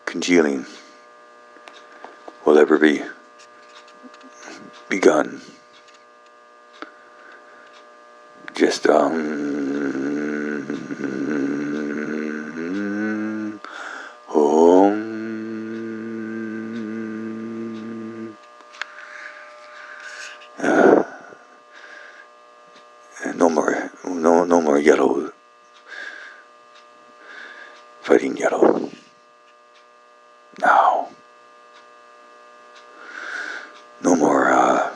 congealing will ever be begun. Just yellow, fighting yellow. Now, no more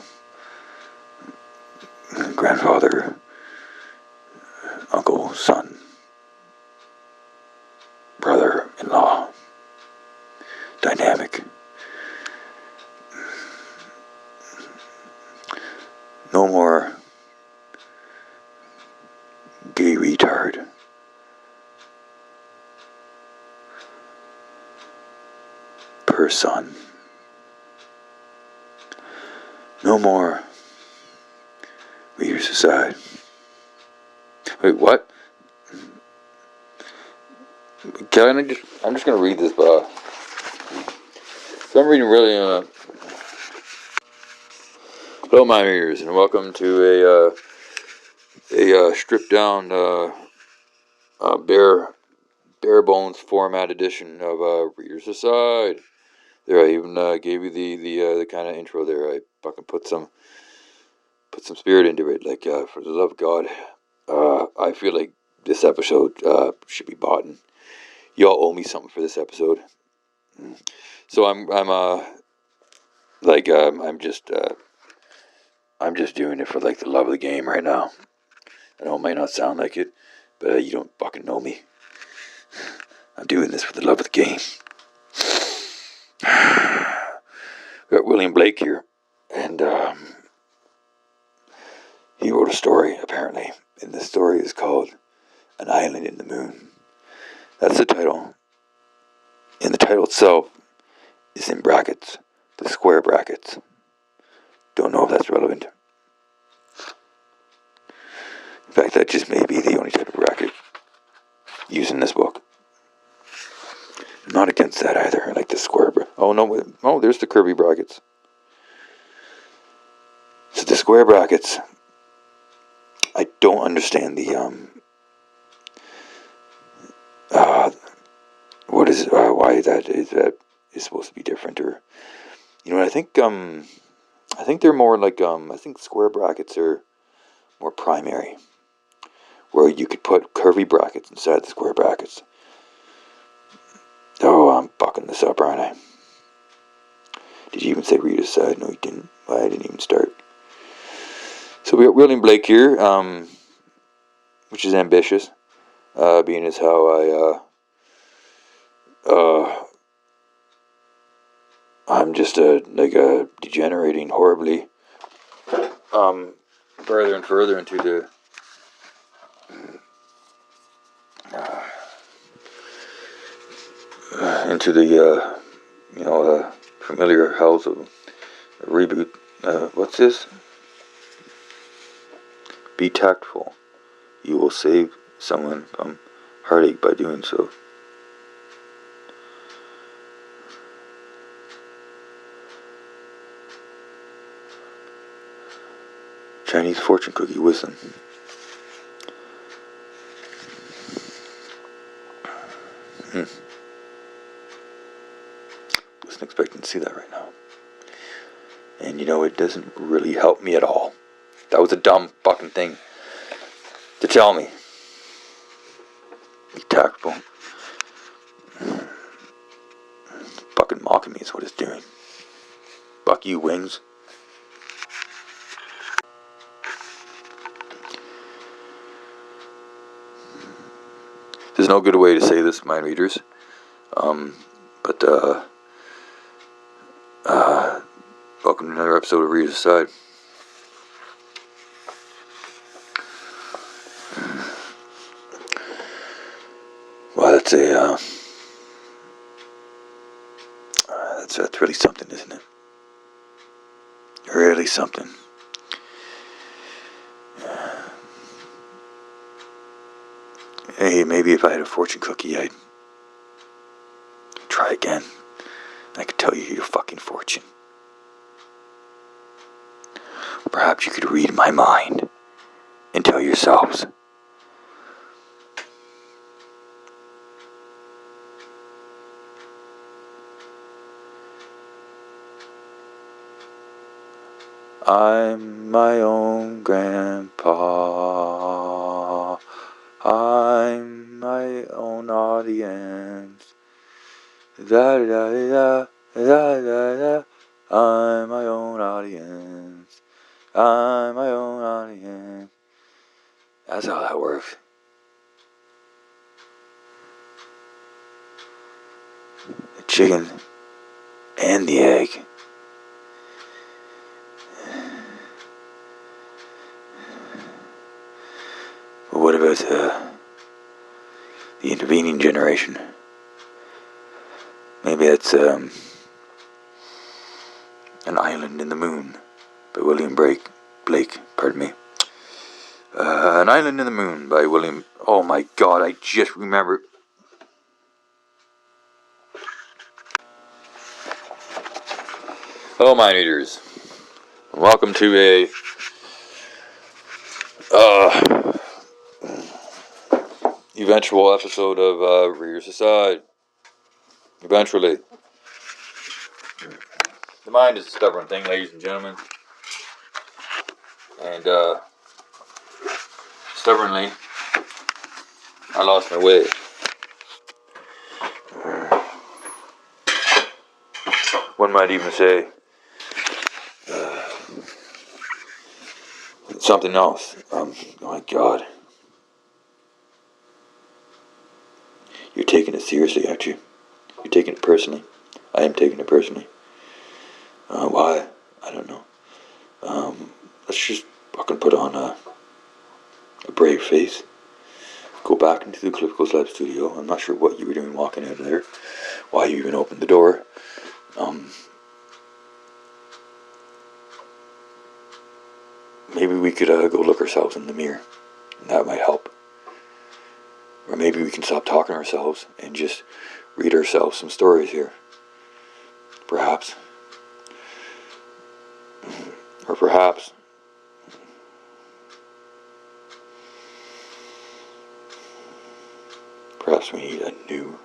grandfather, uncle, son, brother-in-law dynamic. No more gay retard. Per son. No more readers aside. Wait, what? I'm just gonna read this, so I'm reading really, hello my readers, and welcome to a stripped down, bare bones format edition of, Readers Aside. There, I even, gave you the kind of intro there. I fucking put some spirit into it, like, for the love of God. I feel like this episode, should be bought, and y'all owe me something for this episode. So I'm just doing it for, like, the love of the game right now. I know it might not sound like it, but you don't fucking know me. I'm doing this for the love of the game. We got William Blake here, and he wrote a story, apparently, and the story is called An Island in the Moon. That's the title. And the title itself is in brackets, the square brackets. Don't know if that's relevant. In fact, that just may be the only type of bracket used in this book. I'm not against that either. I like the square bracket. Oh, no. Oh, there's the curvy brackets. So the square brackets, I don't understand the, what is, why that is supposed to be different, or, you know, I think they're more like, I think square brackets are more primary, where you could put curvy brackets inside the square brackets. Oh, I'm fucking this up, aren't I? Did you even say read aside? No, you didn't. I didn't even start. So we got William Blake here, which is ambitious, being as how I'm just degenerating horribly, further and further into the familiar house of a reboot. What's this? Be tactful. You will save someone from heartache by doing so. Chinese fortune cookie wisdom. Wasn't expecting to see that right now. And you know, it doesn't really help me at all. That was a dumb fucking thing to tell me. Be tactful. Fucking mocking me is what it's doing. Fuck you, wings. There's no good way to say this, mind readers. But welcome to another episode of Readers Aside. Well, that's really something, isn't it? Really something. Hey, maybe if I had a fortune cookie, I'd try again. I could tell you your fucking fortune. Or perhaps you could read my mind and tell yourselves. I'm my own grandpa. I'm my own audience. Da da da da da da. I'm my own audience. I'm my own audience. That's how that works. The chicken and the egg. But what about the intervening generation? Maybe that's An Island in the Moon by William Blake. Pardon me. An Island in the Moon by William. Oh my God! I just remember. Hello, mind readers. Welcome to a eventual episode of Readers Aside. Eventually. The mind is a stubborn thing, ladies and gentlemen. And stubbornly, I lost my way. One might even say something else. Oh my God. You're taking it seriously, aren't you? You're taking it personally. I am taking it personally. Why? I don't know. Let's just fucking put on a brave face. Go back into the Ecliptical Lab studio. I'm not sure what you were doing walking out of there. Why you even opened the door. Maybe we could go look ourselves in the mirror. And that might help. Or maybe we can stop talking to ourselves and just read ourselves some stories here. Perhaps. Or perhaps we need a new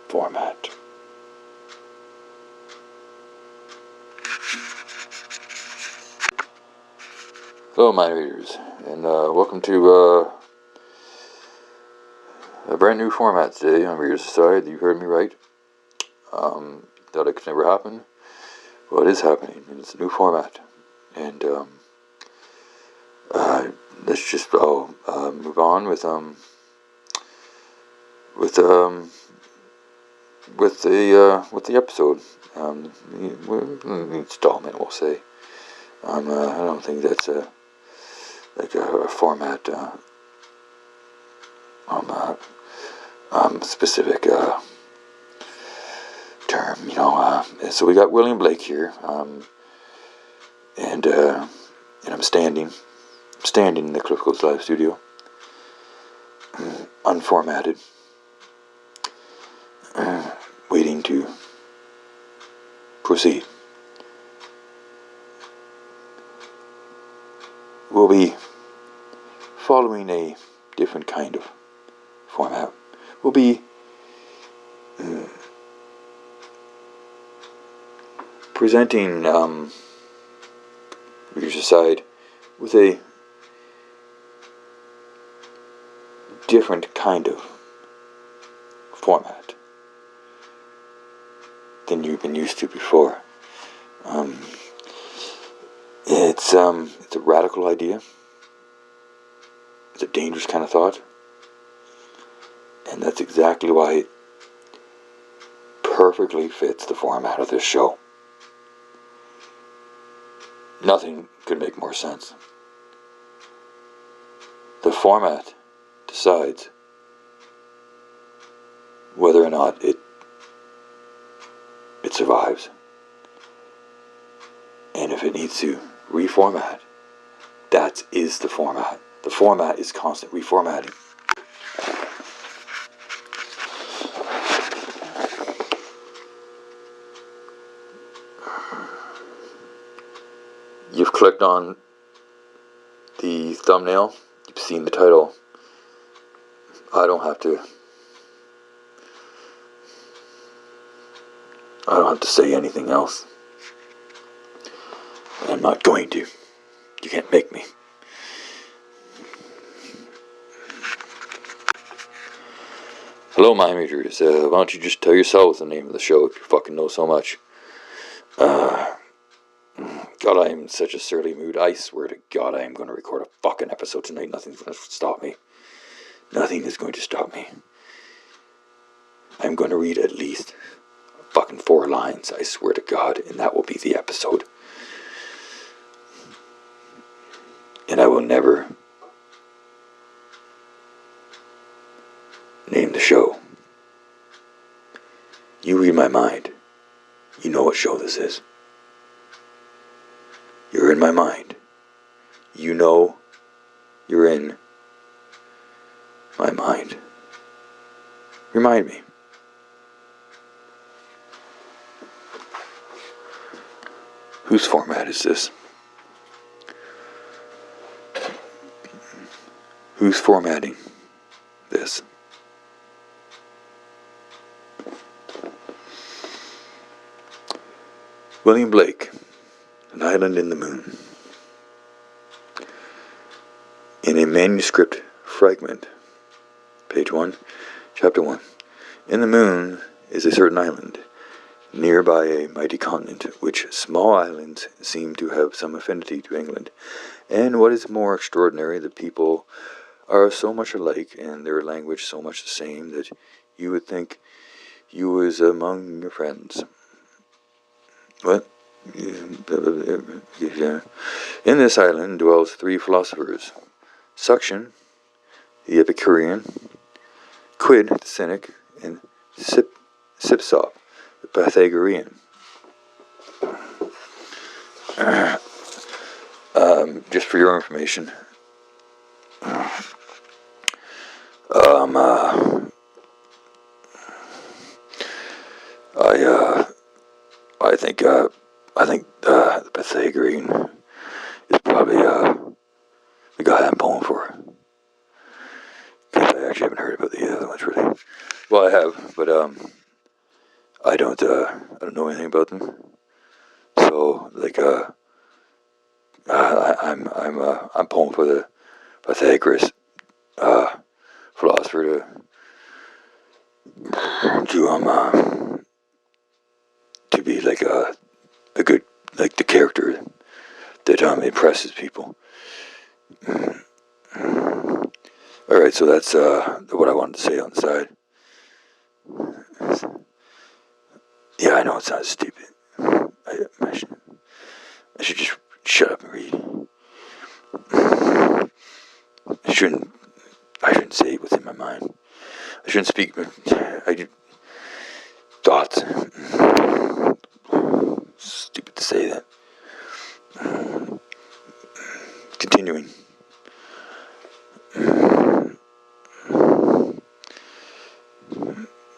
format. Hello, my readers, and welcome to a brand new format today on Readers Aside. You heard me right. Thought it could never happen. Well, it is happening, and it's a new format. And let's just move on with the episode. Installment, we'll say. I don't think that's a format specific term. So we got William Blake here, and I'm standing in the Cliff Live studio, unformatted, waiting to proceed. We'll be following a different kind of format. We'll be presenting Readers Aside with a different kind of format than you've been used to before. It's a radical idea. It's a dangerous kind of thought, and that's exactly why it perfectly fits the format of this show. Nothing could make more sense. The format decides whether or not it survives. And if it needs to reformat, that is the format. The format is constant reformatting. You've clicked on the thumbnail. You've seen the title. I don't have to say anything else. I'm not going to. You can't make me. Hello, my readers. Why don't you just tell yourselves the name of the show if you fucking know so much? God, I am in such a surly mood. I swear to God, I am going to record a fucking episode tonight. Nothing's going to stop me. Nothing is going to stop me. I'm going to read at least fucking 4 lines, I swear to God, and that will be the episode. And I will never name the show. You read my mind. You know what show this is. You're in my mind. You know you're in my mind. Remind me. Whose format is this? Who's formatting this? William Blake, An Island in the Moon. In a manuscript fragment, page 1, chapter 1. In the moon is a certain island, nearby a mighty continent, which small islands seem to have some affinity to England. And what is more extraordinary, the people are so much alike, and their language so much the same, that you would think you was among your friends. What? In this island dwells 3 philosophers: Suction, the Epicurean; Quid, the Cynic; and Sipsop, the Pythagorean. Just for your information, I think the Pythagorean is probably the guy I'm pulling for. Because I actually haven't heard about the other ones really. Well, I have, but I don't know anything about them. So I'm pulling for the Pythagoras philosopher to be like a good, like the character that impresses people. All right, so that's what I wanted to say on the side. Yeah, I know it sounds stupid. I should just shut up and read. I shouldn't say what's in my mind. I shouldn't speak thoughts. Stupid to say that. Continuing.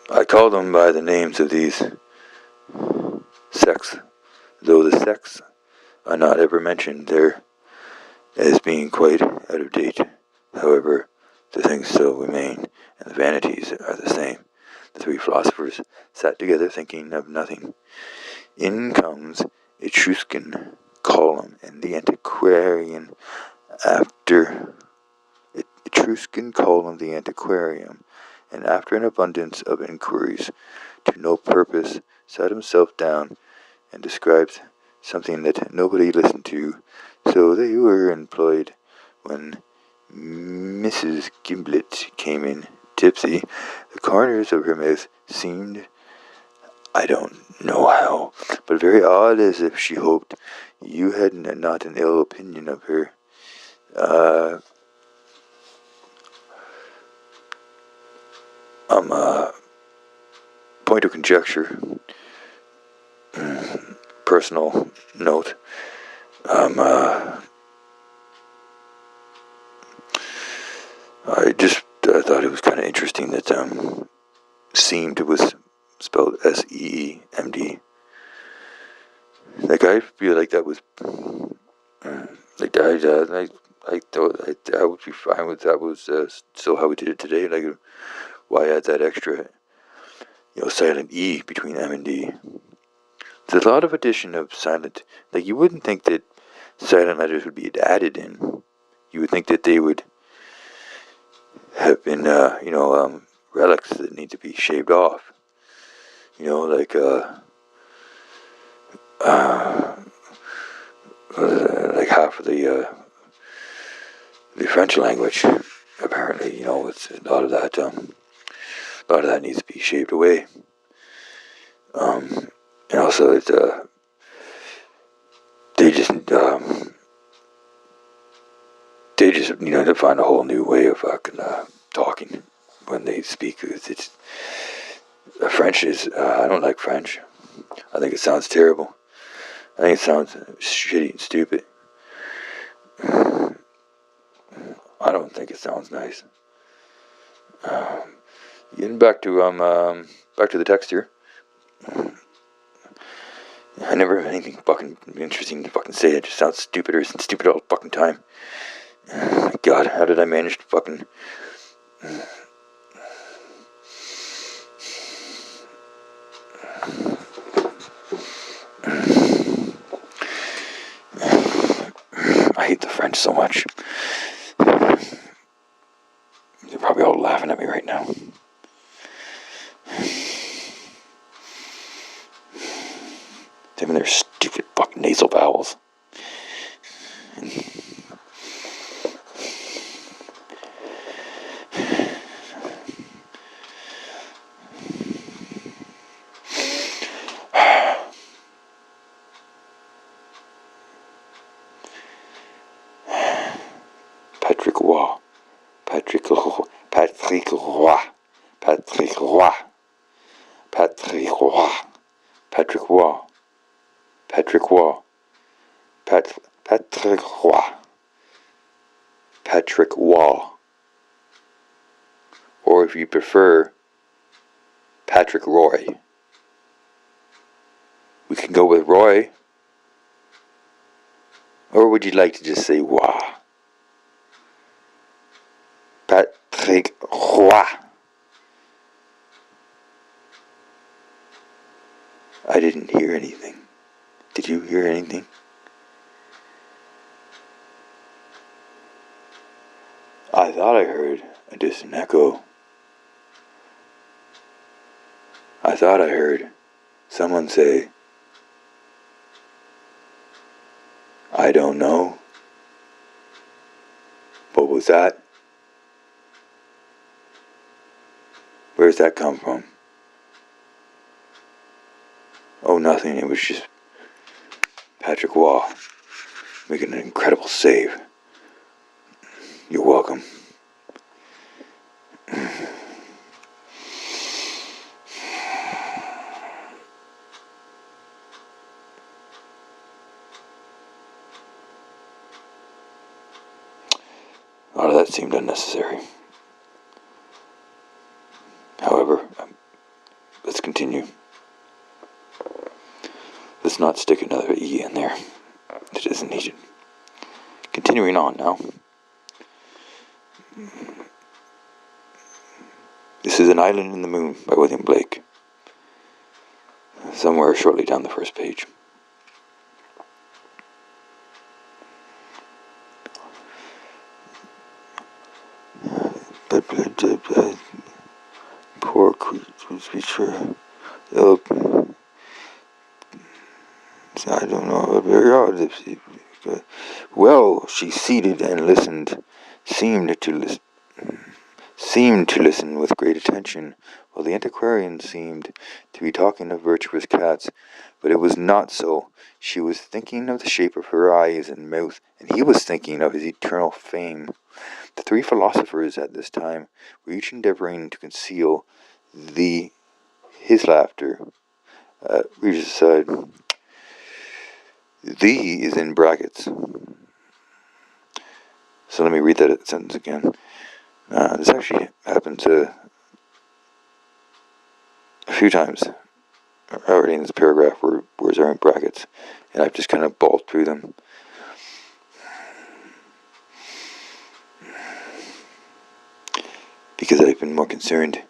I call them by the names of these sects, though the sects are not ever mentioned there as being quite out of date. However, the things still remain, and the vanities are the same. The 3 philosophers sat together thinking of nothing. In comes Etruscan column and the antiquarian after Etruscan column the antiquarian, and after an abundance of inquiries to no purpose, sat himself down and described something that nobody listened to. So they were employed when Mrs. Gimblett came in, tipsy. The corners of her mouth seemed, I don't know how, but very odd, as if she hoped you had not an ill opinion of her. Point of conjecture, personal note. I just thought it was kind of interesting that seemed was spelled SEEMD. Like, I feel like that was like I thought I would be fine with that. Was still how we did it today. Like, why add that extra silent E between M and D? There's a lot of addition of silent. Like, you wouldn't think that silent letters would be added in. You would think that they would have been relics that need to be shaved off. You know, like half of the French language. Apparently, you know, it's a lot of that needs to be shaved away. And also, they just to find a whole new way of fucking talking when they speak. It's French is I don't like French. I think it sounds terrible. I think it sounds shitty and stupid. I don't think it sounds nice. Getting back to the text here. I never have anything fucking interesting to fucking say. It just sounds stupid or stupid all the fucking time. Oh my God, how did I manage to fucking... I hate the French so much. They're probably all laughing at me right now. Them and their stupid fucking nasal vowels. Patrick Roy. Patrick Roy. Patrick Roy. Patrick Roy. Patrick Roy. Patrick Roy. Patrick Roy. Patrick Roy. Patrick Roy. Or if you prefer, Patrick Roy. We can go with Roy. Or would you like to just say Roy? Patrick Roy. I didn't hear anything. Did you hear anything? I thought I heard a distant echo. I thought I heard someone say, I don't know. What was that? Where's that come from? Oh, nothing. It was just Patrick Waugh making an incredible save. You're welcome. A lot of that seemed unnecessary. However, let's continue. Let's not stick another E in there. It isn't needed. Continuing on now. This is An Island in the Moon by William Blake. Somewhere shortly down the first page. Poor creature. I don't know. Very odd. Well, she seated and listened. Seemed to listen with great attention, while the antiquarian seemed to be talking of virtuous cats. But it was not so. She was thinking of the shape of her eyes and mouth, and he was thinking of his eternal fame. The three philosophers at this time were each endeavoring to conceal his laughter. Reader's aside. The is in brackets. So let me read that sentence again. This actually happened a few times already in this paragraph where words are in brackets, and I've just kind of balled through them. Because I've been more concerned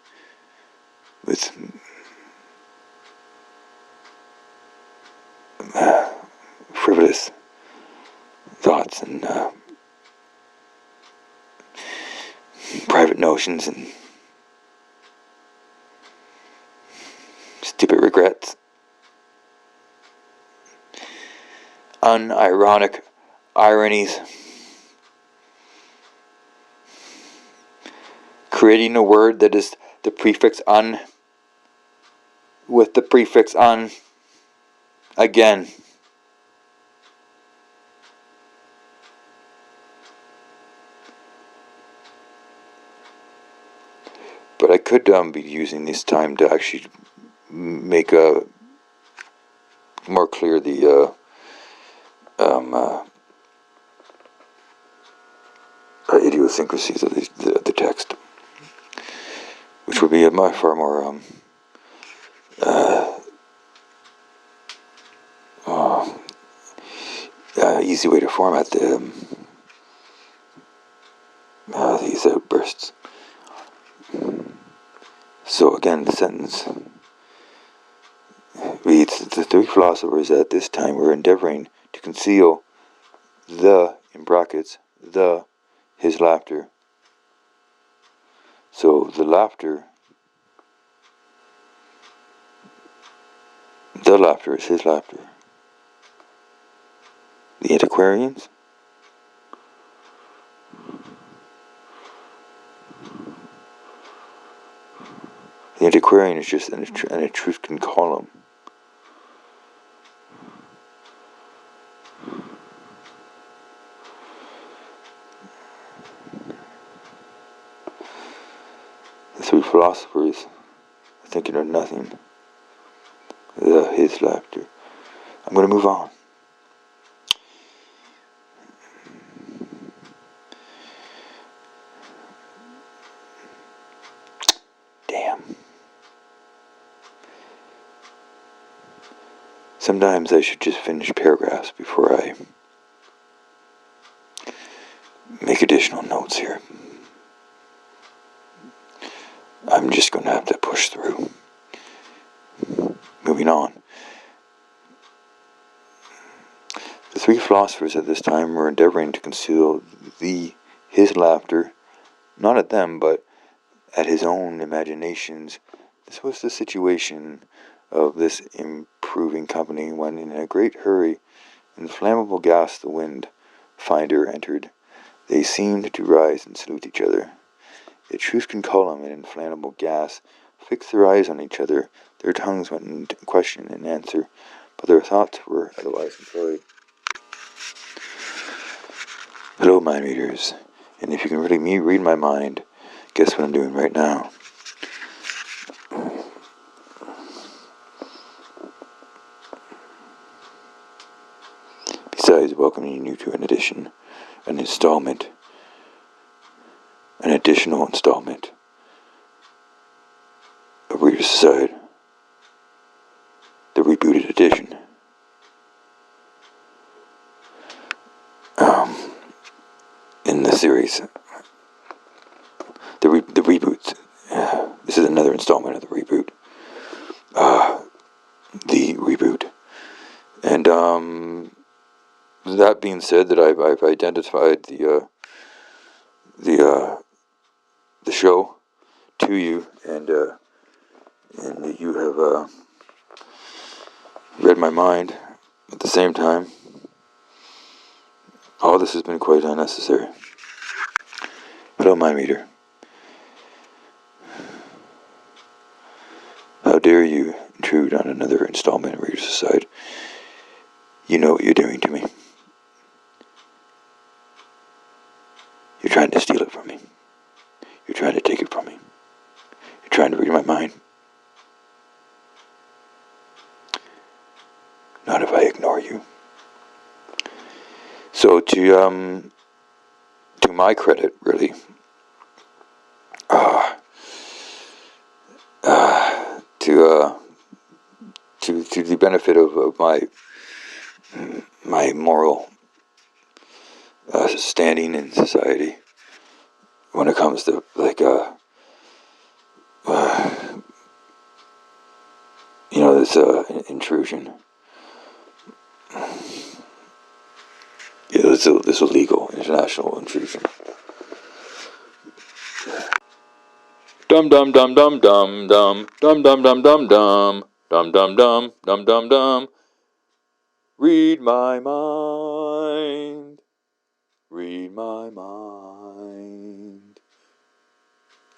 with frivolous thoughts and private notions and regrets, unironic ironies, creating a word that is the prefix un with the prefix un again. But I could be using this time to actually make more clear the idiosyncrasies of the text, which would be a far more easy way to format these outbursts. So again, the sentence reads, the three philosophers at this time were endeavoring to conceal in brackets, his laughter. So the laughter is his laughter. The antiquarians, the antiquarian is just an Etruscan column. The three philosophers are thinking of nothing. His laughter. I'm going to move on. Damn. Sometimes I should just finish paragraphs before I make additional notes here. I'm just going to have to push through. Moving on. The three philosophers at this time were endeavoring to conceal his laughter, not at them, but at his own imaginations. This was the situation of this improving company when, in a great hurry, inflammable gas the wind finder entered. They seemed to rise and salute each other. The Etruscan column and inflammable gas fixed their eyes on each other. Their tongues went into question and answer, but their thoughts were otherwise employed. Hello, mind readers, and if you can really read my mind, guess what I'm doing right now? Besides welcoming you to an additional installment of Reader's Aside, the rebooted edition. In the series, the reboots. This is another installment of the reboot. The reboot. And that being said, that I've identified the show to you, and you have read my mind at the same time. All this has been quite unnecessary. Hello, my reader. How dare you intrude on another installment of Reader's Aside? You know what you're doing to me. You're trying to steal it from me. You're trying to take it from me. You're trying to read my mind. Not if I ignore you. So to my credit, really, to the benefit of my moral standing in society, when it comes to this intrusion. Yeah, this illegal international intrusion. Dum dum dum dum dum dum dum dum dum dum dum Dum dum dum, dum dum dum. Read my mind. Read my mind.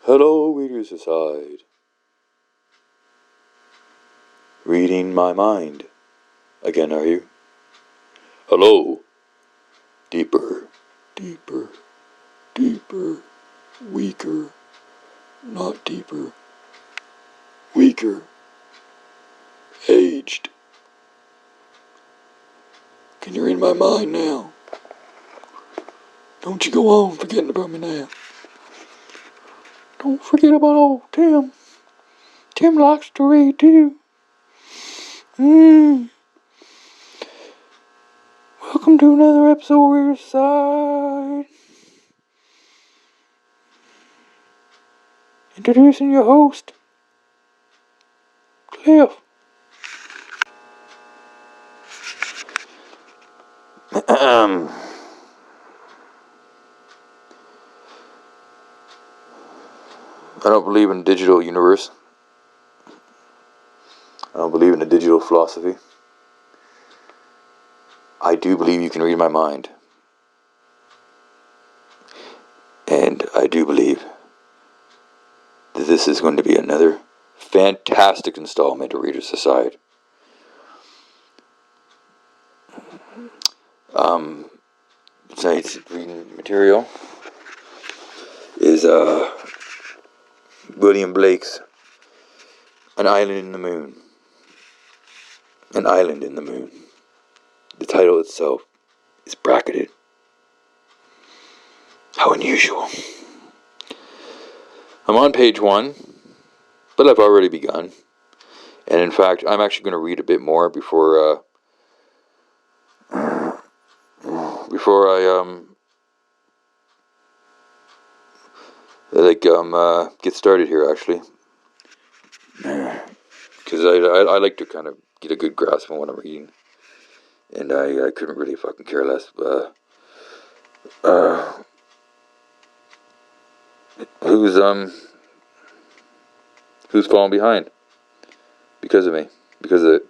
Hello, readers aside. Reading my mind. Again, are you? Hello. Deeper, deeper, deeper, weaker, not deeper, weaker, aged. Can you read my mind now? Don't you go on forgetting about me now. Don't forget about old Tim. Tim likes to read too. Welcome to another episode of Your Side. Introducing your host, Cliff. I don't believe in digital universe. I don't believe in a digital philosophy. I do believe you can read my mind. And I do believe that this is going to be another fantastic installment of Reader's Aside. Tonight's reading material is William Blake's An Island in the Moon. An Island in the Moon. The title itself is bracketed. How unusual. I'm on page 1, but I've already begun. And in fact, I'm actually going to read a bit more before I get started here, actually, because I like to kind of get a good grasp on what I'm reading, and I couldn't really fucking care less. Who's falling behind because of me, because of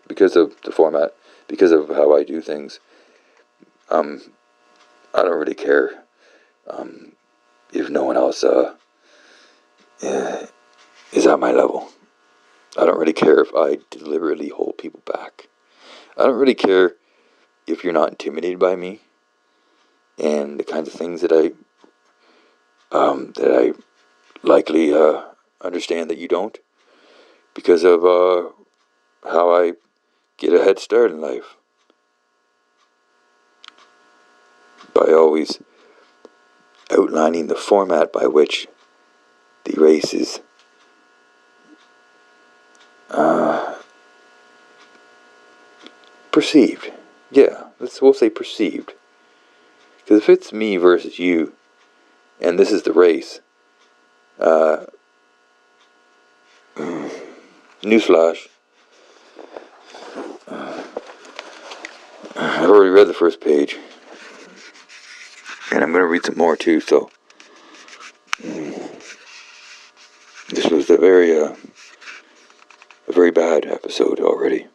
the format, because of how I do things. I don't really care if no one else is at my level. I don't really care if I deliberately hold people back. I don't really care if you're not intimidated by me and the kinds of things that I likely understand that you don't, because of how I get a head start in life by always outlining the format by which the race is perceived. Yeah, we'll say perceived. Because if it's me versus you, and this is the race, newsflash, I've already read the first page, and I'm going to read some more too, so this was a very bad episode already.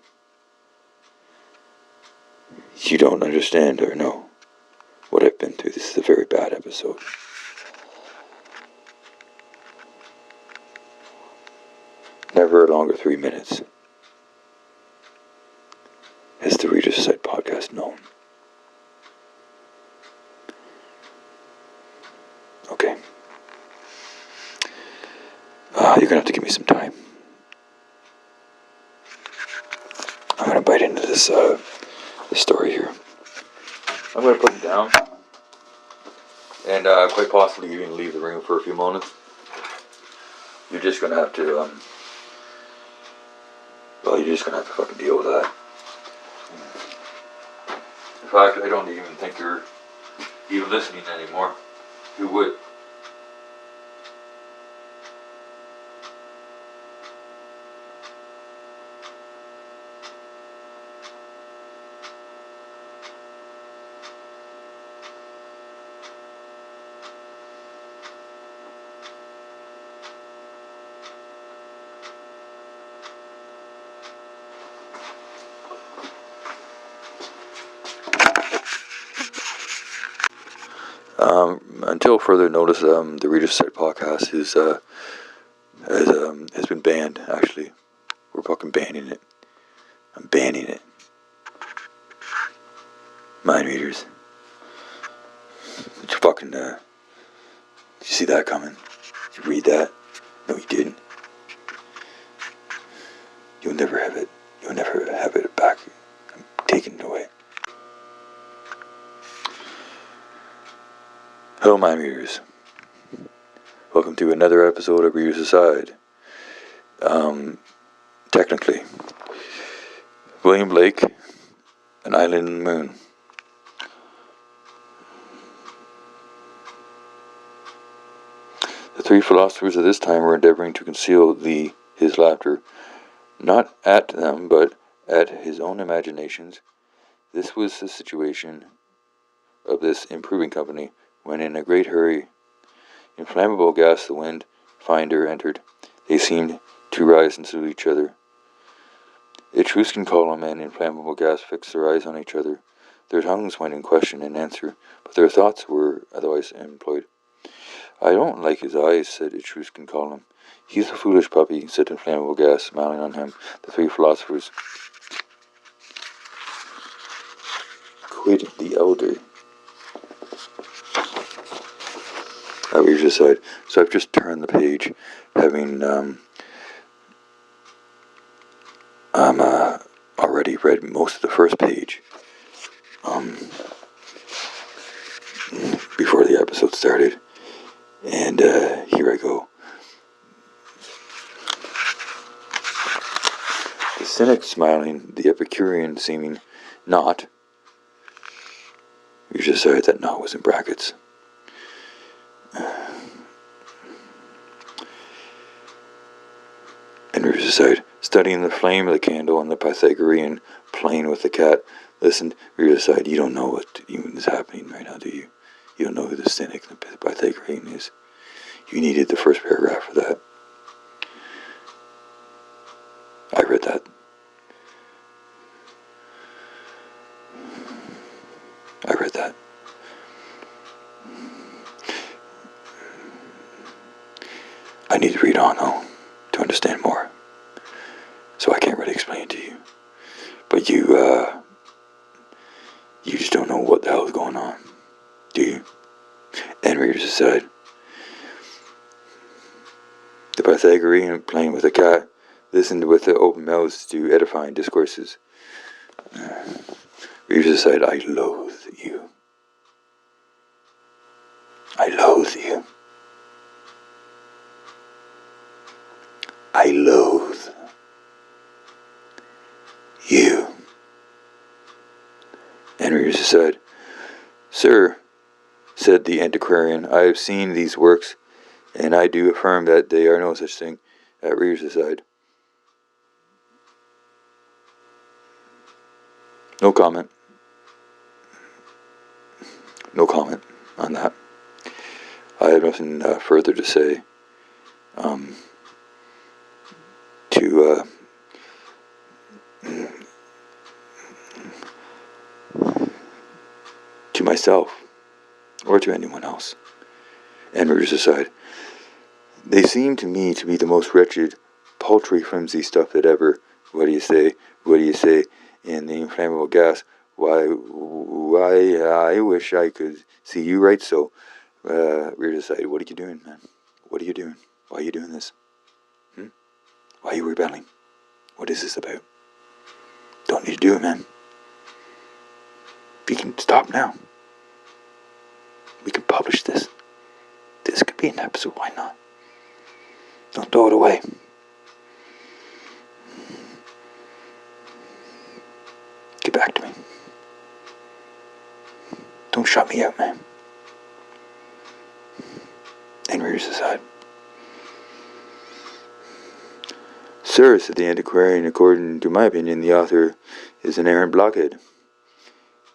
You don't understand or know what I've been through. This is a very bad episode. Never a longer 3 minutes as the Reader's Side podcast known. Okay. You're gonna have to give me some time. I'm gonna bite into this story here. I'm gonna put it down and quite possibly even leave the room for a few moments. You're just gonna have to, you're just gonna have to fucking deal with that. In fact, I don't even think you're even listening anymore. Who would? no further notice, the Reader's Side podcast has been banned. Actually, we're fucking banning it. I'm banning it. Mind readers, did you fucking did you see that coming? Did you read that? No, you didn't. You'll never have it. You'll never have it back. I'm taking it away. Hello, mind readers. Welcome to another episode of Reader's Aside. Technically, William Blake, An Island in the Moon. The three philosophers of this time were endeavoring to conceal his laughter, not at them, but at his own imaginations. This was the situation of this improving company, when in a great hurry, inflammable gas the wind finder entered. They seemed to rise and salute each other. Etruscan column and inflammable gas fixed their eyes on each other. Their tongues went in question and answer, but their thoughts were otherwise employed. I don't like his eyes, said Etruscan column. He's a foolish puppy, said inflammable gas, smiling on him. The three philosophers quid the elder. I reached the side, so I've just turned the page, having already read most of the first page before the episode started, and here I go. The cynic smiling, the Epicurean seeming not. We just decided that not was in brackets. And we decided, studying the flame of the candle and the Pythagorean playing with the cat. Listened, we decided, you don't know what even is happening right now, do you? You don't know who the cynic and the Pythagorean is. You needed the first paragraph for that. I read that. I need to read on, though, to understand more. So I can't really explain it to you. But you just don't know what the hell is going on, do you? And readers aside, the Pythagorean playing with a cat listened with the open mouths to edifying discourses. Readers aside, I loathe you. I loathe you. I loathe you. And readers aside, Sir, said the antiquarian, I have seen these works, and I do affirm that they are no such thing. At readers aside. No comment. No comment on that. I have nothing further to say. To myself, or to anyone else. And readers aside, they seem to me to be the most wretched, paltry, flimsy stuff that ever. What do you say? What do you say? And the inflammable gas. Why? I wish I could see you right so. Readers aside, what are you doing, man? What are you doing? Why are you doing this? Why are you rebelling? What is this about? Don't need to do it, man. We can stop now. We can publish this. This could be an episode, why not? Don't throw it away. Get back to me. Don't shut me out, man. And readers aside. Sir, said the antiquarian, according to my opinion, the author is an arrant blockhead.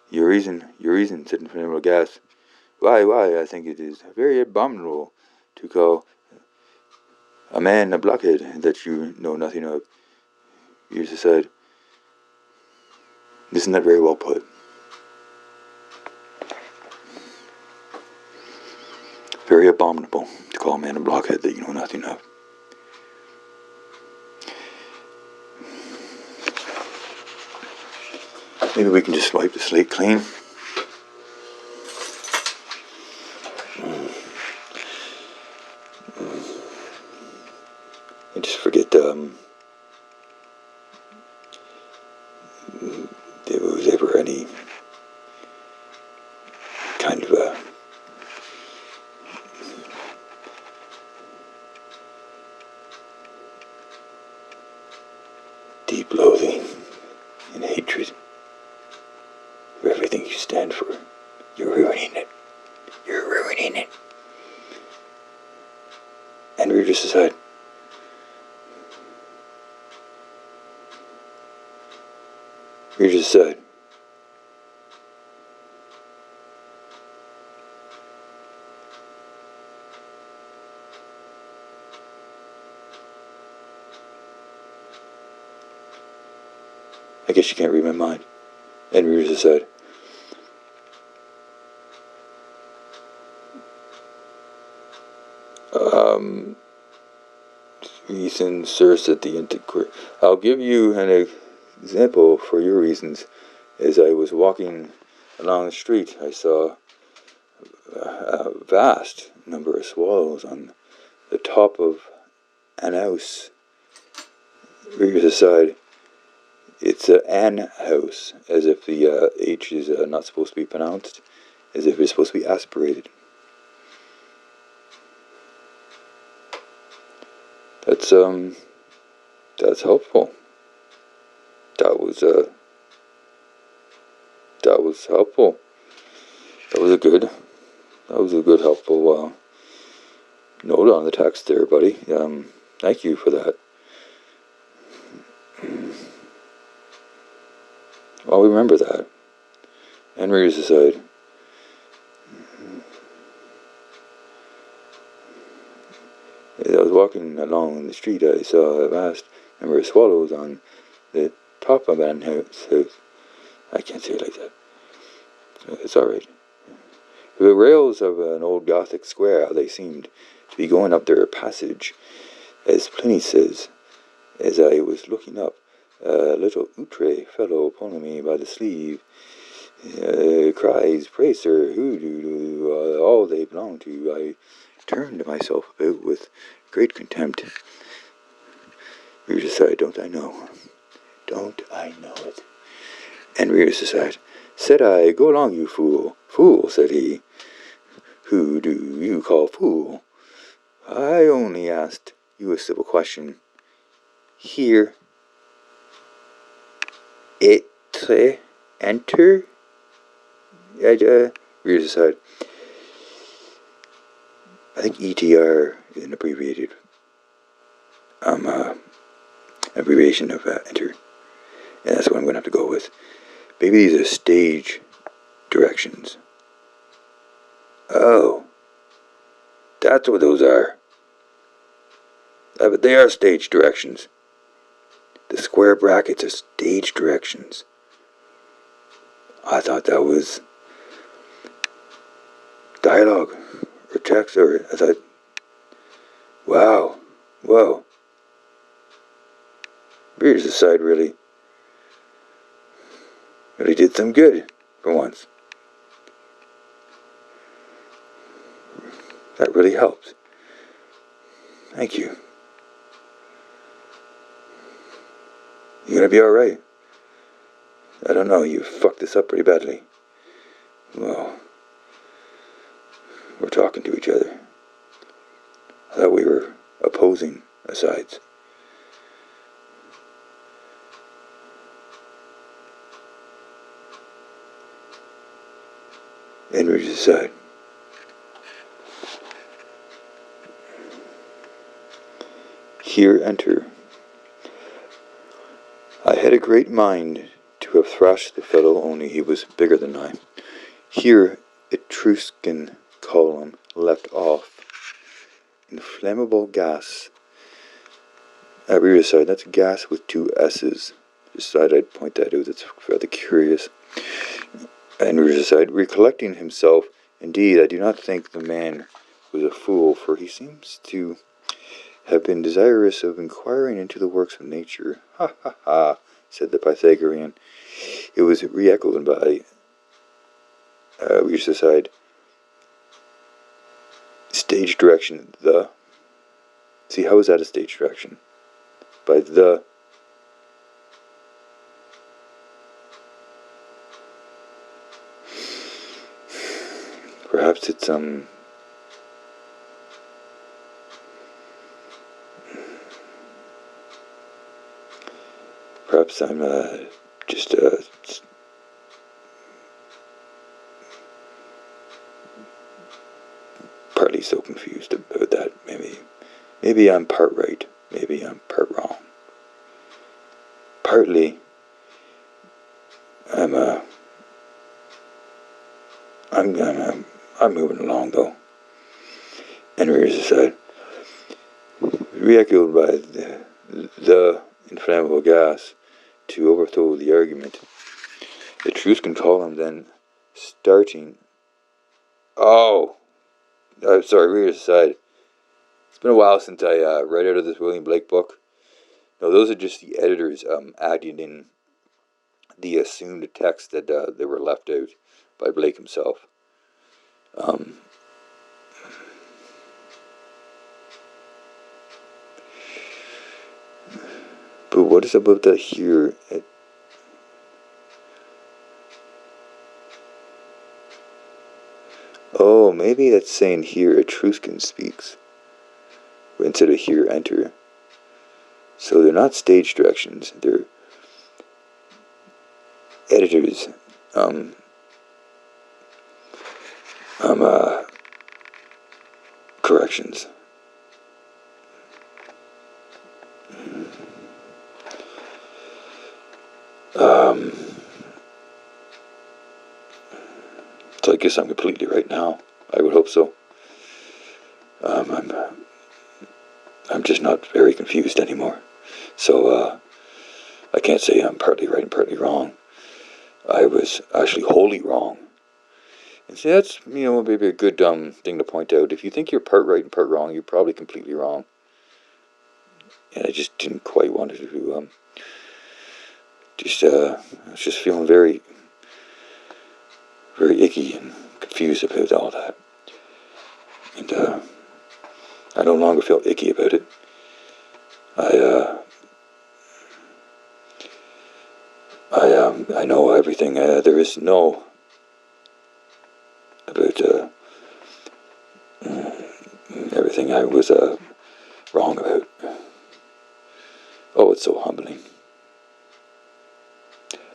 Your reason, said inflammable gas. Why, I think it is very abominable to call a man a blockhead that you know nothing of. Readers aside. Isn't that very well put? very abominable to call a man a blockhead that you know nothing of. Maybe we can just wipe the slate clean. And just forget there was ever any kind of a deep loathing and hatred for everything you stand for. You're ruining it. You're ruining it. And we're just aside. We're just aside. I guess you can't read my mind. And we're just aside. Reason serves at the antiquary. I'll give you an example for your reasons. As I was walking along the street, I saw a vast number of swallows on the top of an house. Readers aside, it's an house, as if the H is not supposed to be pronounced, as if it's supposed to be aspirated. That's helpful. That was helpful. That was a good helpful note on the text there, buddy. Thank you for that. I'll remember that. And readers aside. As I was walking along the street, I saw a vast number of swallows on the top of an house. I can't say it like that. It's alright. The rails of an old Gothic square, how they seemed to be going up their passage. As Pliny says, as I was looking up, a little outre fellow pulling me by the sleeve cries, "Pray, sir, who do all they belong to?" I turned myself about with great contempt. Readers aside, don't I know? Don't I know it? And readers aside, said I, "Go along, you fool." "Fool," said he. "Who do you call fool?" "I only asked you a civil question." "Here it enter?" Readers aside, I think ETR is an abbreviation of enter, and that's what I'm going to have to go with. Maybe these are stage directions. Oh, that's what those are. But they are stage directions. The square brackets are stage directions. I thought that was dialogue or text, or I thought, wow, whoa. Readers aside really did some good for once. That really helped. Thank you. You gonna be alright? I don't know, you fucked this up pretty badly. Well, we're talking to each other. I thought we were opposing sides. And we decide. Here enter. I had a great mind to have thrashed the fellow, only he was bigger than I. Here Etruscan column left off. Inflammable gas. I read aside, that's gas with 2 S's. Just thought I'd point that out, it's rather curious. And read aside, recollecting himself, indeed, I do not think the man was a fool, for he seems to have been desirous of inquiring into the works of nature. Ha ha ha, said the Pythagorean. It was re-echoed by Reached aside. Stage direction, the. See, how is that a stage direction? By the. Perhaps it's, perhaps I'm, just, partly so confused about that. Maybe I'm part right. Maybe I'm part wrong. Partly, I'm moving along though. And rears aside. Re-echoed by the inflammable gas to overthrow the argument. The truth can call him then starting. Oh! I'm sorry, readers aside. It's been a while since I read out of this William Blake book. No, those are just the editors adding in the assumed text that they were left out by Blake himself. But what is about that here? Oh, maybe that's saying here Etruscan speaks instead of here enter. So they're not stage directions. They're editors. Corrections. So I guess I'm completely right now. I would hope so. I'm just not very confused anymore. So I can't say I'm partly right and partly wrong. I was actually wholly wrong. And see, that's, maybe a good thing to point out. If you think you're part right and part wrong, you're probably completely wrong. And I just didn't quite want to I was just feeling very, very icky and confused about all that. And I no longer feel icky about it. I know everything there is to know about everything I was wrong about. Oh, it's so humbling.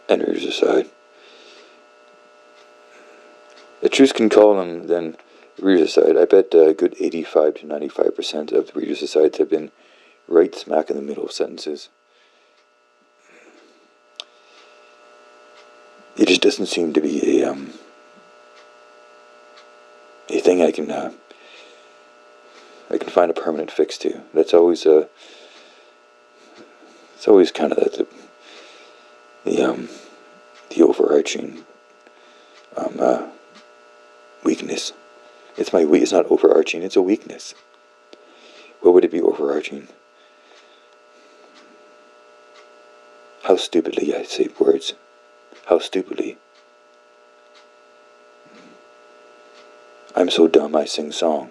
And readers aside. The truth can call them then readers aside. I bet a good 85 to 95% of the readers aside have been right smack in the middle of sentences. It just doesn't seem to be a thing I can find a permanent fix to. That's always it's always kind of the overarching weakness. It's not overarching. It's a weakness. What would it be overarching? How stupidly I say words. How stupidly. I'm so dumb I sing song.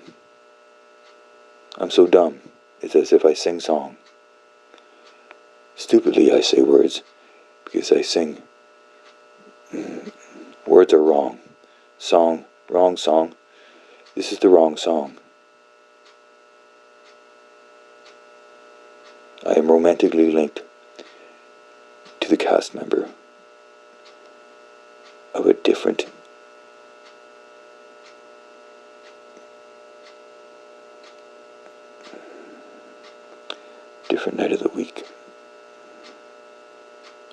I'm so dumb. It's as if I sing song. Stupidly I say words because I sing. Words are wrong. Song, wrong song. This is the wrong song. I am romantically linked to the cast member of a different night of the week.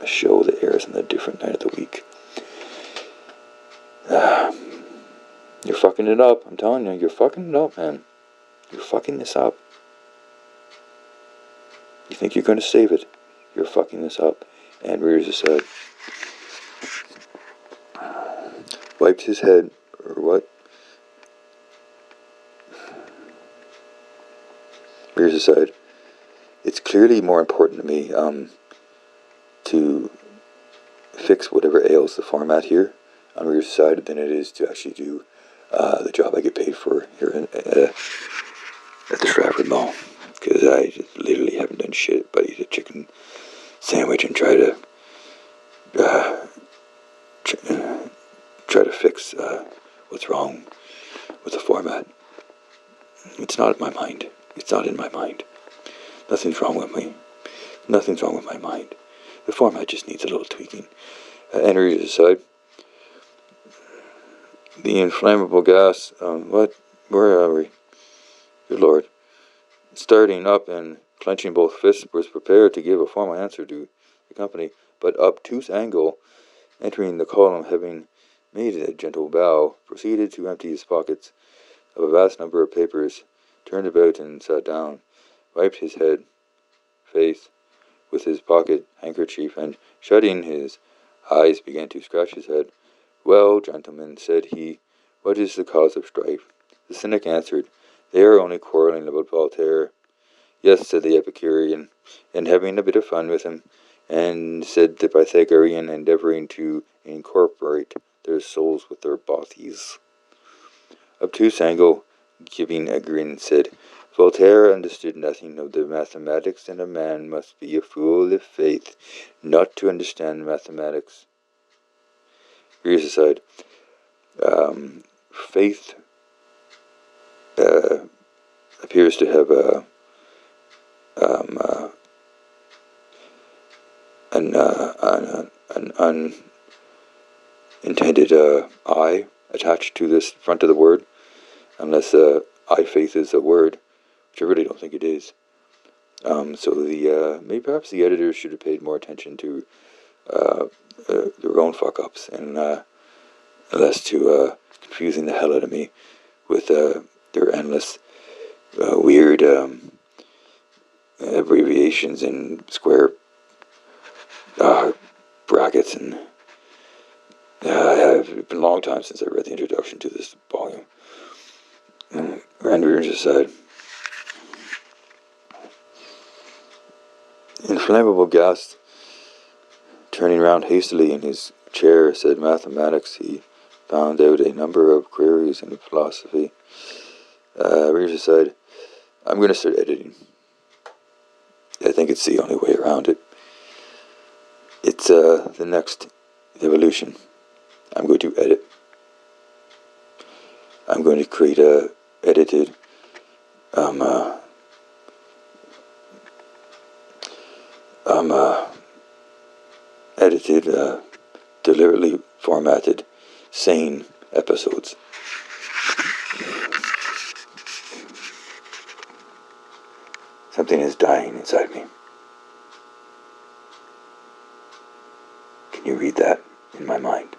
A show that airs on a different night of the week. You're fucking it up. I'm telling you, you're fucking it up, man. You're fucking this up. You think you're going to save it. You're fucking this up. And rears his head. Wiped his head, or what? Readers aside, it's clearly more important to me to fix whatever ails the format here on Reader's side than it is to actually do the job I get paid for here at the Stratford Mall. Because I just literally haven't done shit but eat a chicken sandwich and try to fix what's wrong with the format. It's not in my mind. It's not in my mind. Nothing's wrong with me. Nothing's wrong with my mind. The format just needs a little tweaking. And Readers aside, the inflammable gas, what? Where are we? Good Lord. Starting up and clenching both fists, was prepared to give a formal answer to the company, but obtuse angle, entering the column, having made a gentle bow, proceeded to empty his pockets of a vast number of papers, turned about and sat down, wiped his face with his pocket handkerchief, and, shutting his eyes, began to scratch his head. Well, gentlemen, said he, what is the cause of strife? The cynic answered, they are only quarrelling about Voltaire. Yes, said the Epicurean, and having a bit of fun with him, and said the Pythagorean, endeavoring to incorporate their souls with their bodies. Obtuse angle, giving a grin, said, Voltaire understood nothing of the mathematics, and a man must be a fool of faith not to understand mathematics. Readers aside, faith appears to have an unintended I attached to this front of the word, unless I faith is a word, which I really don't think it is. So maybe perhaps the editors should have paid more attention to their own fuck ups and less to confusing the hell out of me with their endless weird abbreviations and square brackets. And it's been a long time since I read the introduction to this volume. Grand Readers aside, inflammable gas, turning round hastily in his chair, said mathematics. He found out a number of queries in philosophy. Readers aside, I'm going to start editing. I think it's the only way around it. It's the next evolution. I'm going to edit. I'm going to create a edited deliberately formatted, sane episodes. Something is dying inside me. Can you read that in my mind?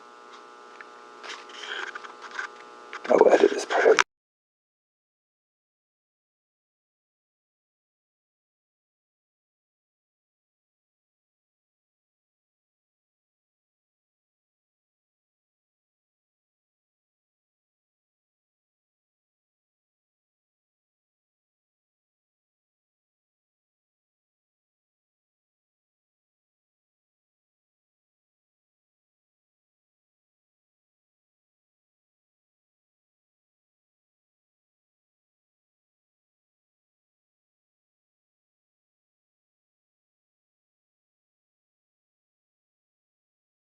I will edit this part out.